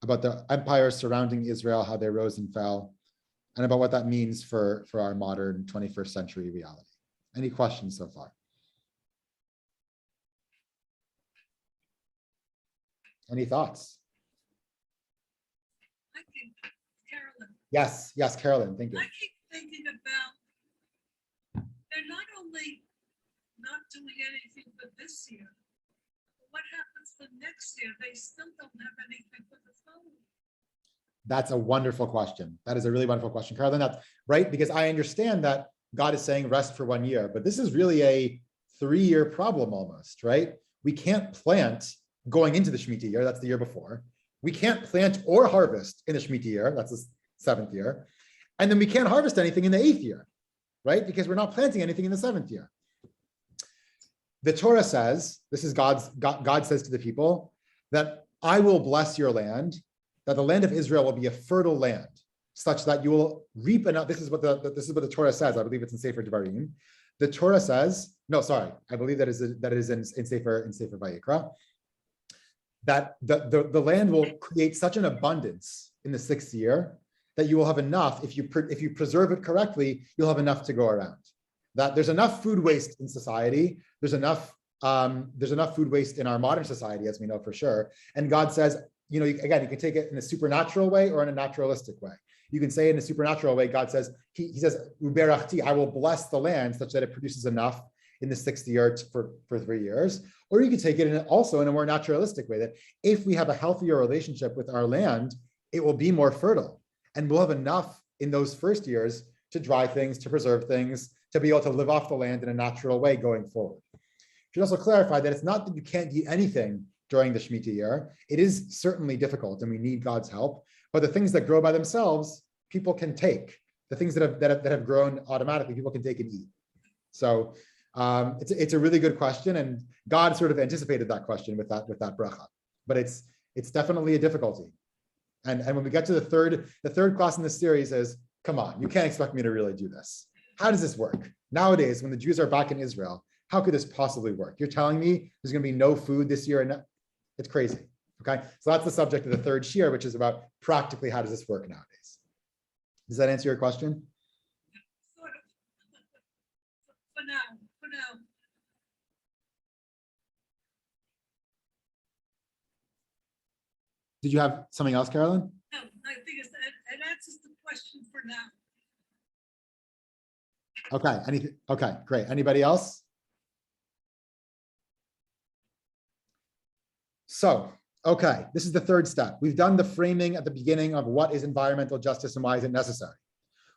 about the empires surrounding Israel, how they rose and fell, and about what that means for our modern 21st century reality? Any questions so far? Any thoughts? I think, Carolyn, Yes, Carolyn, thank you. I keep thinking about, they're not only not doing anything for this year, but what happens for next year? They still don't have anything for the following. That's a wonderful question. That is a really wonderful question, Carolyn. That's right, because I understand that God is saying rest for 1 year, but this is really a 3-year problem almost, right? We can't plant going into the Shemitah year, that's the year before. We can't plant or harvest in the Shemitah year, that's the 7th year. And then we can't harvest anything in the 8th year, right? Because we're not planting anything in the 7th year. The Torah says, this is God says to the people, that I will bless your land, that the land of Israel will be a fertile land, such that you will reap enough. This is what the Torah says. I believe it's in Sefer Devarim. The Torah says, no, sorry, I believe that is in Sefer Vayikra, that the land will create such an abundance in the 6th year that you will have enough, if you preserve it correctly, you'll have enough to go around. That there's enough food waste in society. There's enough food waste in our modern society, as we know for sure. And God says, again, you can take it in a supernatural way or in a naturalistic way. You can say in a supernatural way, God says, He says, Uberachti, I will bless the land such that it produces enough in the 6th year for 3 years. Or you can take it also in a more naturalistic way, that if we have a healthier relationship with our land, it will be more fertile. And we'll have enough in those first years to dry things, to preserve things, to be able to live off the land in a natural way going forward. Should also clarify that it's not that you can't eat anything during the Shemitah year. It is certainly difficult and we need God's help, but the things that grow by themselves, people can take. The things that have grown automatically, people can take and eat. So it's a really good question, and God sort of anticipated that question with that bracha. But it's definitely a difficulty. And when we get to the third class in this series is, come on, you can't expect me to really do this. How does this work? Nowadays, when the Jews are back in Israel, how could this possibly work? You're telling me there's going to be no food this year? And it's crazy. Okay, so that's the subject of the 3rd shiur, which is about practically how does this work nowadays. Does that answer your question? Sort of. For now. Did you have something else, Carolyn? No, I think it answers the question for now. Okay, okay, great. Anybody else? So Okay, this is the third step. We've done the framing at the beginning of what is environmental justice and why is it necessary.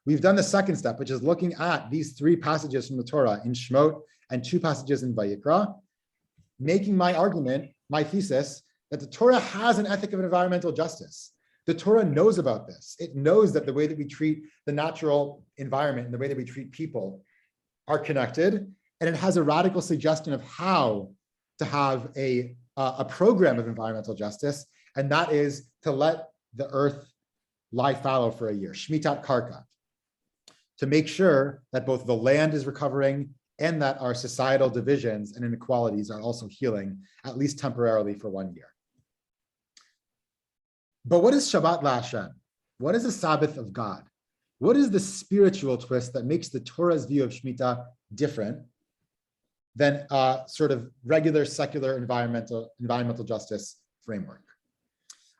We've done the second step, which is looking at these 3 passages from the Torah in Shemot and 2 passages in Vayikra, making my argument, my thesis, that the Torah has an ethic of environmental justice. The Torah knows about this. It knows that the way that we treat the natural environment and the way that we treat people are connected, and it has a radical suggestion of how to have a program of environmental justice, and that is to let the earth lie fallow for a year, Shemitat Karka, to make sure that both the land is recovering and that our societal divisions and inequalities are also healing, at least temporarily for 1 year. But what is Shabbat LaHashem? What is the Sabbath of God? What is the spiritual twist that makes the Torah's view of Shemitah different than a sort of regular secular environmental justice framework?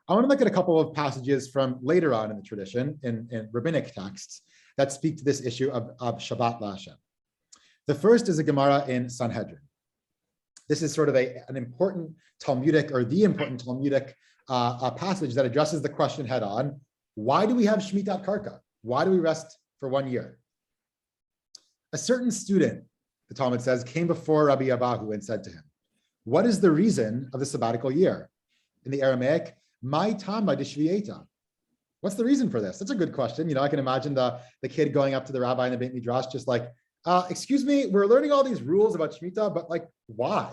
I want to look at a couple of passages from later on in the tradition, in rabbinic texts, that speak to this issue of Shabbat LaHashem. The first is a Gemara in Sanhedrin. This is sort of an important Talmudic, or the important Talmudic passage that addresses the question head on: why do we have Shemitat Karka? Why do we rest for 1 year? A certain student, the Talmud says, came before Rabbi Abahu and said to him, what is the reason of the sabbatical year? In the Aramaic, Mai Tama Dishvieta. What's the reason for this? That's a good question. You know, I can imagine the kid going up to the rabbi in the Beit Midrash, just like, excuse me, we're learning all these rules about Shemitah, but like, why?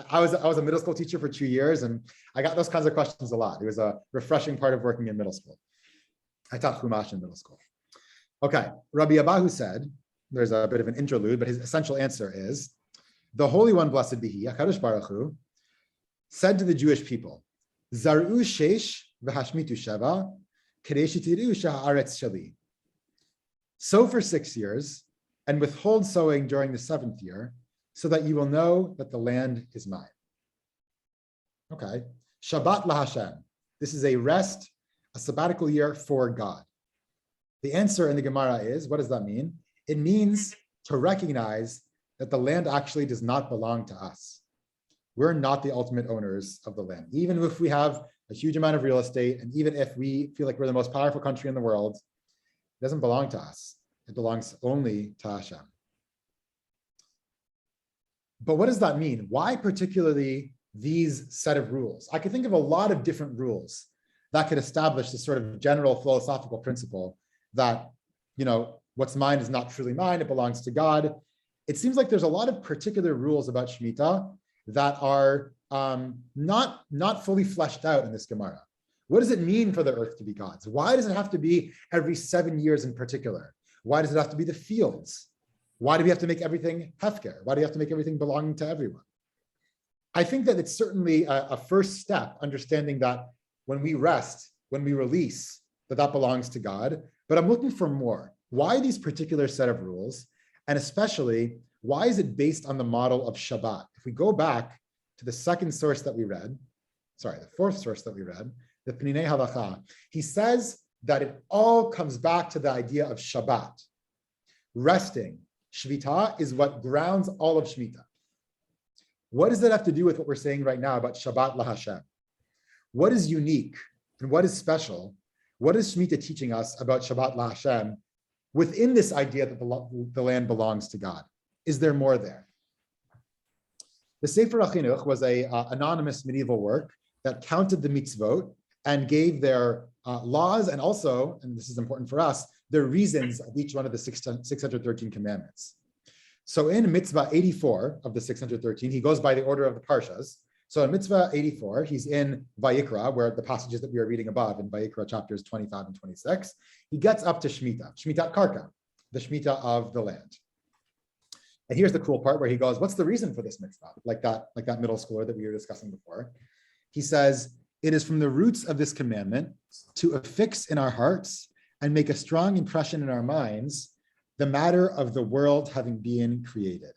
I was a middle school teacher for 2 years, and I got those kinds of questions a lot. It was a refreshing part of working in middle school. I taught Chumash in middle school. Okay, Rabbi Abahu said, there's a bit of an interlude, but his essential answer is, the Holy One, blessed be He, HaKadosh Baruch Hu, said to the Jewish people, Zar'u sheish v'hashmitu sheva, kadei shetiru sheha'aretz sheli. Sow for 6 years, and withhold sowing during the 7th year, so that you will know that the land is mine. Okay, Shabbat LaHashem. This is a rest, a sabbatical year for God. The answer in the Gemara is, what does that mean? It means to recognize that the land actually does not belong to us. We're not the ultimate owners of the land. Even if we have a huge amount of real estate, and even if we feel like we're the most powerful country in the world, it doesn't belong to us. It belongs only to Hashem. But what does that mean? Why particularly these set of rules? I could think of a lot of different rules that could establish this sort of general philosophical principle that, you know, what's mine is not truly mine, it belongs to God. It seems like there's a lot of particular rules about Shemitah that are not fully fleshed out in this Gemara. What does it mean for the earth to be God's? Why does it have to be every 7 years in particular? Why does it have to be the fields? Why do we have to make everything hefker? Why do you have to make everything belonging to everyone? I think that it's certainly a first step, understanding that when we rest, when we release, that belongs to God. But I'm looking for more. Why these particular set of rules? And especially, why is it based on the model of Shabbat? If we go back to the second source that we read, the fourth source that we read, the Pninei Halacha, he says that it all comes back to the idea of Shabbat. Resting. Shvita is what grounds all of Shemitah. What does that have to do with what we're saying right now about Shabbat LaHashem? What is unique and what is special? What is Shemitah teaching us about Shabbat LaHashem within this idea that the land belongs to God? Is there more there? The Sefer HaChinuch was an anonymous medieval work that counted the mitzvot and gave their laws, and also, and this is important for us, their reasons of each one of the 613 commandments. So in mitzvah 84 of the 613, he goes by the order of the parshas. So in mitzvah 84, he's in Vayikra, where the passages that we are reading above in Vayikra chapters 25 and 26, he gets up to Shemitah, Shemitat Karka, the Shemitah of the land. And here's the cool part where he goes, what's the reason for this mitzvah? Like that middle schooler that we were discussing before. He says, it is from the roots of this commandment to affix in our hearts and make a strong impression in our minds the matter of the world having been created.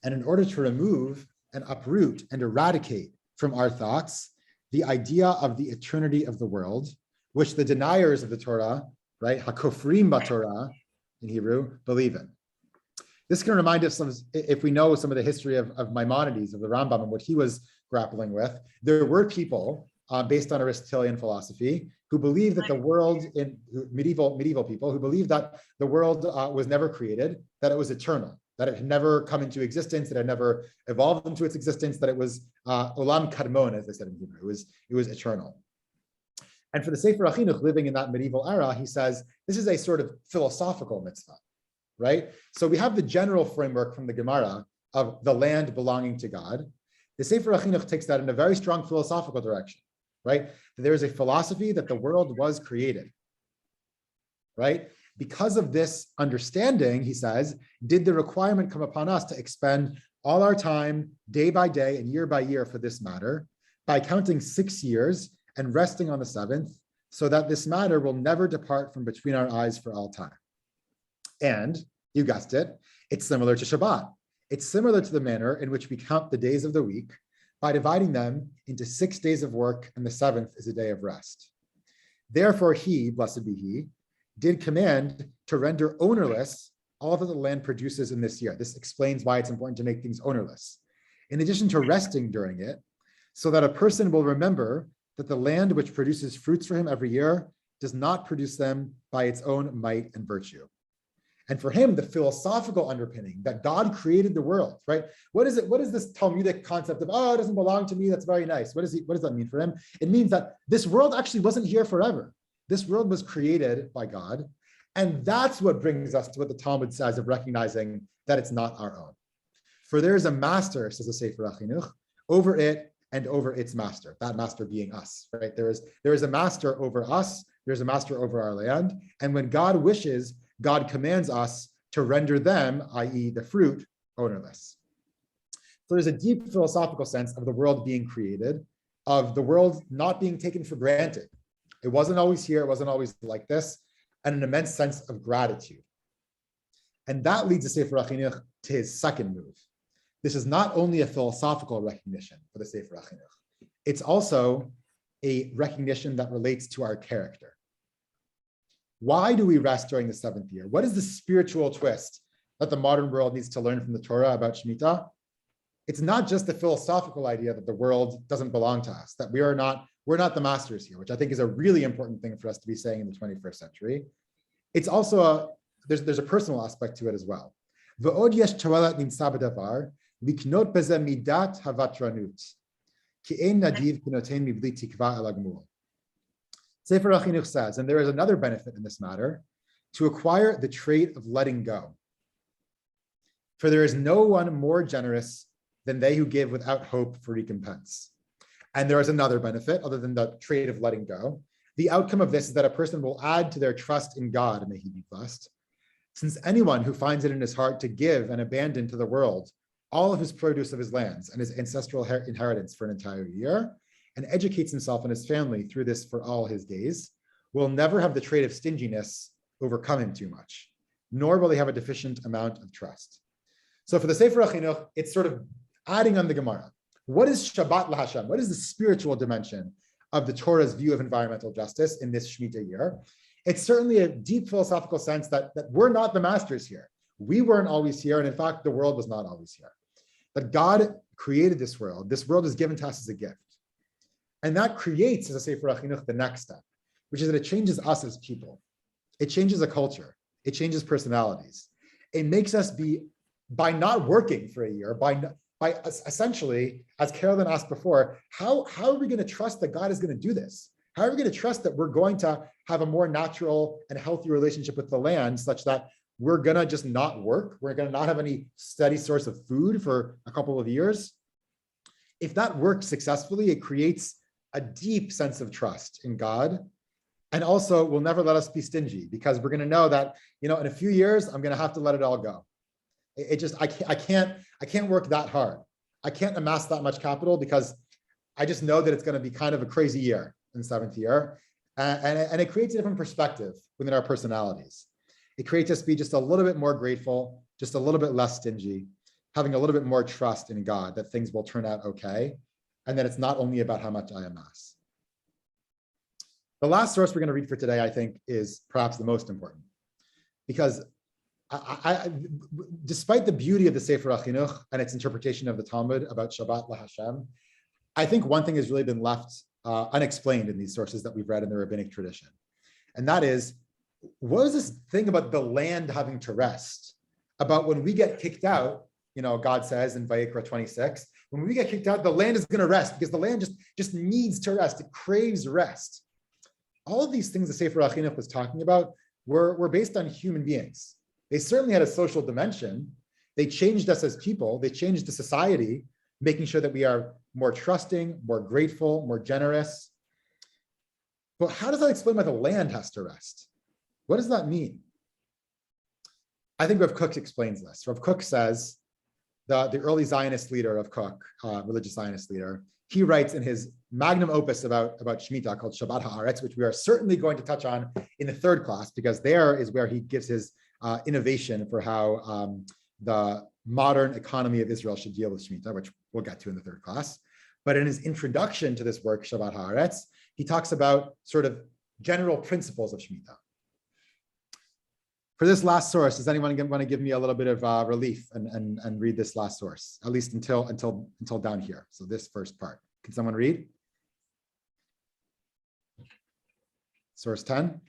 And in order to remove and uproot and eradicate from our thoughts the idea of the eternity of the world, which the deniers of the Torah, right, hakofrim b'Torah in Hebrew, believe in. This can remind us of, if we know some of the history of Maimonides, of the Rambam, and what he was grappling with. There were people based on Aristotelian philosophy, who believed that the world, in medieval people, who believed that the world was never created, that it was eternal, that it had never come into existence, that it had never evolved into its existence, that it was olam kadmon, as they said in Hebrew. It was eternal. And for the Sefer HaChinuch, living in that medieval era, he says this is a sort of philosophical mitzvah, right? So we have the general framework from the Gemara of the land belonging to God. The Sefer HaChinuch takes that in a very strong philosophical direction, right? There is a philosophy that the world was created, right? Because of this understanding, he says, did the requirement come upon us to expend all our time, day by day and year by year for this matter, by counting 6 years and resting on the seventh, so that this matter will never depart from between our eyes for all time. And, you guessed it, it's similar to Shabbat. It's similar to the manner in which we count the days of the week by dividing them into 6 days of work, and the seventh is a day of rest. Therefore he, blessed be he, did command to render ownerless all that the land produces in this year. This explains why it's important to make things ownerless. In addition to resting during it, so that a person will remember that the land which produces fruits for him every year does not produce them by its own might and virtue. And for him, the philosophical underpinning that God created the world, right? What is it? What is this Talmudic concept of, oh, it doesn't belong to me, that's very nice. What does that mean for him? It means that this world actually wasn't here forever. This world was created by God. And that's what brings us to what the Talmud says of recognizing that it's not our own. For there is a master, says the Sefer HaChinuch, over it and over its master, that master being us, right? There is a master over us, there's a master over our land. And when God wishes, God commands us to render them, i.e. the fruit, ownerless. So there's a deep philosophical sense of the world being created, of the world not being taken for granted. It wasn't always here, it wasn't always like this, and an immense sense of gratitude. And that leads the Sefer HaChinuch to his second move. This is not only a philosophical recognition for the Sefer HaChinuch, it's also a recognition that relates to our character. Why do we rest during the seventh year? What is the spiritual twist that the modern world needs to learn from the Torah about Shemitah? It's not just the philosophical idea that the world doesn't belong to us, that we're not the masters here, which I think is a really important thing for us to be saying in the 21st century. It's also there's a personal aspect to it as well. V'od yesh toelet nimtza b'davar, liknot b'zeh midat havatranut, ki ein nadiv k'noten mibli tikva el hagmul. Sefer HaChinuch says, and there is another benefit in this matter, to acquire the trait of letting go. For there is no one more generous than they who give without hope for recompense. And there is another benefit, other than the trait of letting go. The outcome of this is that a person will add to their trust in God, may he be blessed, since anyone who finds it in his heart to give and abandon to the world all of his produce of his lands and his ancestral inheritance for an entire year, and educates himself and his family through this for all his days, will never have the trait of stinginess overcome him too much, nor will they have a deficient amount of trust. So for the Sefer HaChinuch, it's sort of adding on the Gemara. What is Shabbat LaHashem? What is the spiritual dimension of the Torah's view of environmental justice in this Shemitah year? It's certainly a deep philosophical sense that we're not the masters here. We weren't always here, and in fact, the world was not always here. That God created this world. This world is given to us as a gift. And that creates, as I say for Achinuch, the next step, which is that it changes us as people. It changes a culture. It changes personalities. It makes us be, by not working for a year, by essentially, as Carolyn asked before, how are we going to trust that God is going to do this? How are we going to trust that we're going to have a more natural and healthy relationship with the land such that we're going to just not work? We're going to not have any steady source of food for a couple of years. If that works successfully, it creates a deep sense of trust in God, and also will never let us be stingy, because we're going to know that, in a few years, I'm going to have to let it all go. I can't work that hard. I can't amass that much capital, because I just know that it's going to be kind of a crazy year in the seventh year. And it creates a different perspective within our personalities. It creates us to be just a little bit more grateful, just a little bit less stingy, having a little bit more trust in God that things will turn out okay, and that it's not only about how much I amass. The last source we're going to read for today, I think, is perhaps the most important, because despite the beauty of the Sefer HaChinuch and its interpretation of the Talmud about Shabbat LaHashem, I think one thing has really been left unexplained in these sources that we've read in the rabbinic tradition. And that is, what is this thing about the land having to rest? About when we get kicked out, God says in Vayikra 26, when we get kicked out, the land is going to rest because the land just needs to rest. It craves rest. All of these things the Sefer HaChinuch was talking about were based on human beings. They certainly had a social dimension. They changed us as people. They changed the society, making sure that we are more trusting, more grateful, more generous. But how does that explain why the land has to rest? What does that mean? I think Rav Kook explains this. Rav Kook says, the early Zionist leader of Kook, religious Zionist leader, he writes in his magnum opus about Shemitah called Shabbat Haaretz, which we are certainly going to touch on in the third class, because there is where he gives his innovation for how the modern economy of Israel should deal with Shemitah, which we'll get to in the third class. But in his introduction to this work, Shabbat Haaretz, he talks about sort of general principles of Shemitah. For this last source, does anyone want to give me a little bit of relief and read this last source, at least until down here? So this first part. Can someone read? Source 10.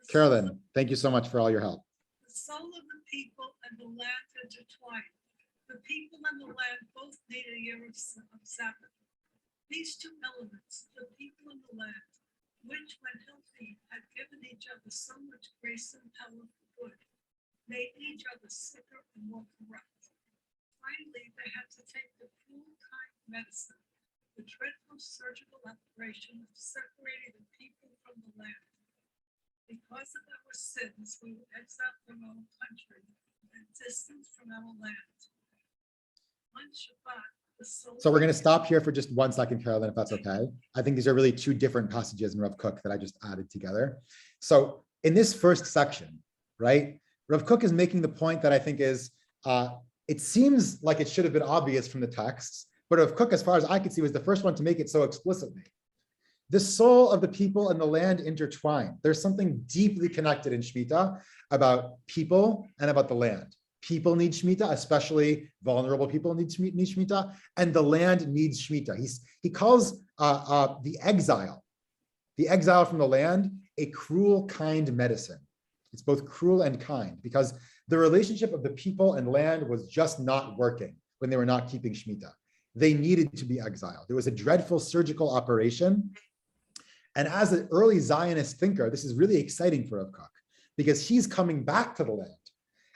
Carolyn, thank you so much for all your help. The soul of the people and the land intertwined. The people and the land both need a year of Sabbath. These two elements, the people and the land, which when healthy had given each other so much grace and power for good, made each other sicker and more corrupt. Finally, they had to take the cruel kind medicine, the dreadful surgical operation of separating the people from the land. Because of our sins, we were exiled from our country and distanced from our land. On Shabbat, so we're going to stop here for just 1 second, Carolyn, if that's okay. I think these are really two different passages in Rav Kook that I just added together. So in this first section, right, Rav Kook is making the point that I think is, it seems like it should have been obvious from the texts, but Rav Kook, as far as I could see, was the first one to make it so explicitly. The soul of the people and the land intertwine. There's something deeply connected in Shemitah about people and about the land. People need Shemitah, especially vulnerable people need Shemitah, and the land needs Shemitah. He calls the exile from the land, a cruel, kind medicine. It's both cruel and kind because the relationship of the people and land was just not working when they were not keeping Shemitah. They needed to be exiled. There was a dreadful surgical operation. And as an early Zionist thinker, this is really exciting for Rav Kook because he's coming back to the land.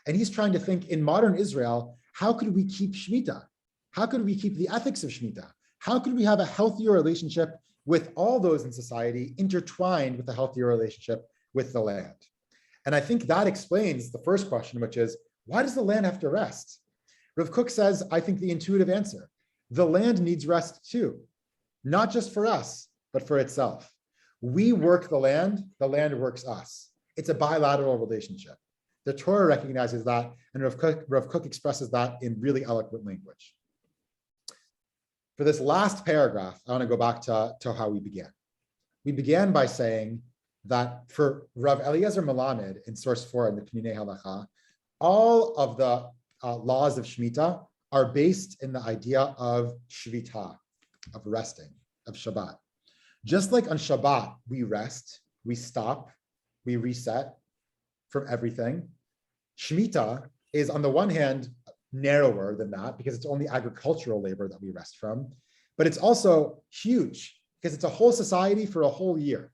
And he's trying to think in modern Israel, how could we keep Shemitah? How could we keep the ethics of Shemitah? How could we have a healthier relationship with all those in society intertwined with a healthier relationship with the land? And I think that explains the first question, which is, why does the land have to rest? Rav Kook says, I think the intuitive answer, the land needs rest too, not just for us, but for itself. We work the land works us. It's a bilateral relationship. The Torah recognizes that, and Rav Kook expresses that in really eloquent language. For this last paragraph, I want to go back to how we began. We began by saying that for Rav Eliezer Melamed in source 4 in the Pninei Halacha, all of the laws of Shemitah are based in the idea of Shvita, of resting, of Shabbat. Just like on Shabbat, we rest, we stop, we reset from everything. Shemitah is on the one hand narrower than that because it's only agricultural labor that we rest from, but it's also huge because it's a whole society for a whole year.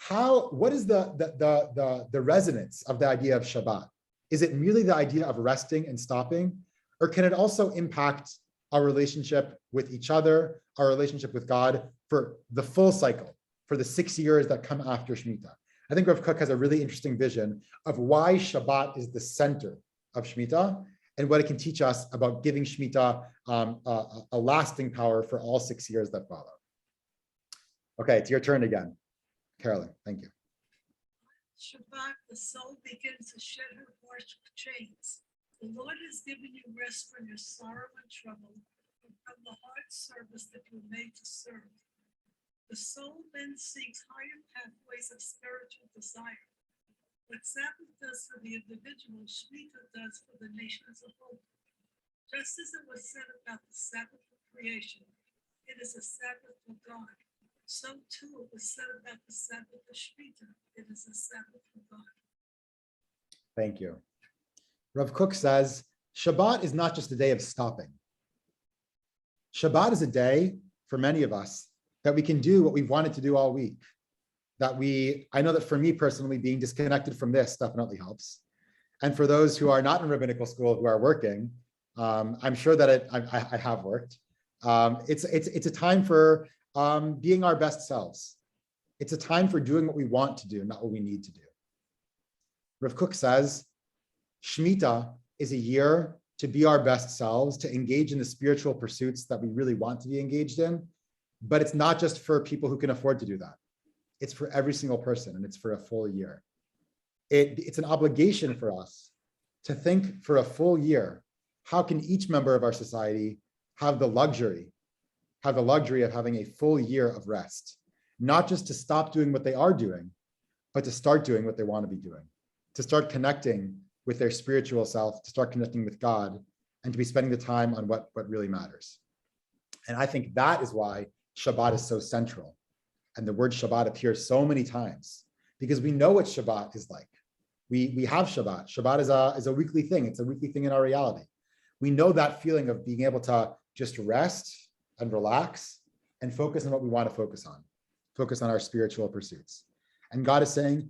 What is the resonance of the idea of Shabbat? Is it merely the idea of resting and stopping, or can it also impact our relationship with each other, our relationship with God for the full cycle, for the 6 years that come after Shemitah? I think Rav Kook has a really interesting vision of why Shabbat is the center of Shemitah and what it can teach us about giving Shemitah a lasting power for all 6 years that follow. Okay, it's your turn again. Carolyn, thank you. Shabbat, the soul begins to shed her harsh chains. The Lord has given you rest from your sorrow and trouble, and from the hard service that you were made to serve. The soul then seeks higher pathways of spiritual desire. What Sabbath does for the individual, Shemitah does for the nation as a whole. Just as it was said about the Sabbath of Creation, It is a Sabbath for God. So too it was said about the Sabbath of Shemitah. It is a Sabbath for God. Thank you. Rav Kook says, Shabbat is not just a day of stopping. Shabbat is a day for many of us that we can do what we've wanted to do all week. I know that for me personally, being disconnected from this definitely helps. And for those who are not in rabbinical school who are working, I'm sure that I have worked. It's a time for being our best selves. It's a time for doing what we want to do, not what we need to do. Rav Kook says, Shemitah is a year to be our best selves, to engage in the spiritual pursuits that we really want to be engaged in. But it's not just for people who can afford to do that. It's for every single person, and it's for a full year. It's an obligation for us to think for a full year, how can each member of our society have the luxury of having a full year of rest, not just to stop doing what they are doing, but to start doing what they want to be doing, to start connecting with their spiritual self, to start connecting with God, and to be spending the time on what really matters. And I think that is why Shabbat is so central. And the word Shabbat appears so many times, because we know what Shabbat is like. We have Shabbat. Shabbat is a weekly thing. It's a weekly thing in our reality. We know that feeling of being able to just rest and relax and focus on what we want to focus on our spiritual pursuits. And God is saying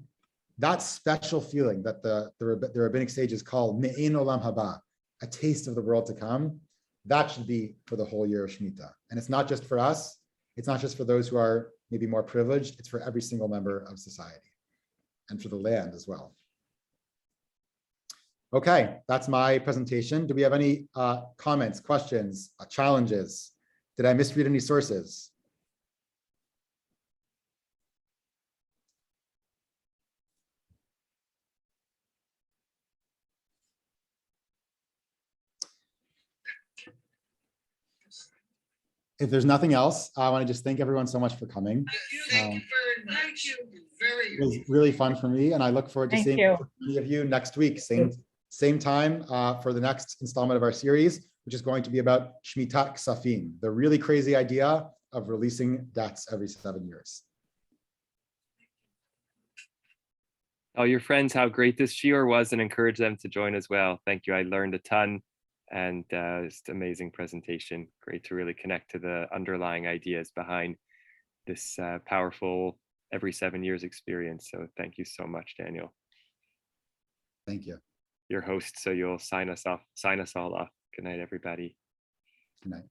that special feeling that the rabbinic sages call me'ein olam haba, a taste of the world to come, that should be for the whole year of Shemitah. And it's not just for us. It's not just for those who are maybe more privileged. It's for every single member of society and for the land as well. Okay, that's my presentation. Do we have any comments, questions, challenges? Did I misread any sources? If there's nothing else, I want to just thank everyone so much for coming. Thank you very much. Thank you. It was really fun for me, and I look forward to Thank seeing you. many of you next week, same time for the next installment of our series, which is going to be about Shemitat Ksafim, the really crazy idea of releasing debts every 7 years. Tell your friends how great this shiur was and encourage them to join as well. Thank you. I learned a ton, and just amazing presentation. Great to really connect to the underlying ideas behind this powerful every 7 years experience. So thank you so much, Daniel. Thank you. Your host, so you'll sign us all off. Good night, everybody. Good night.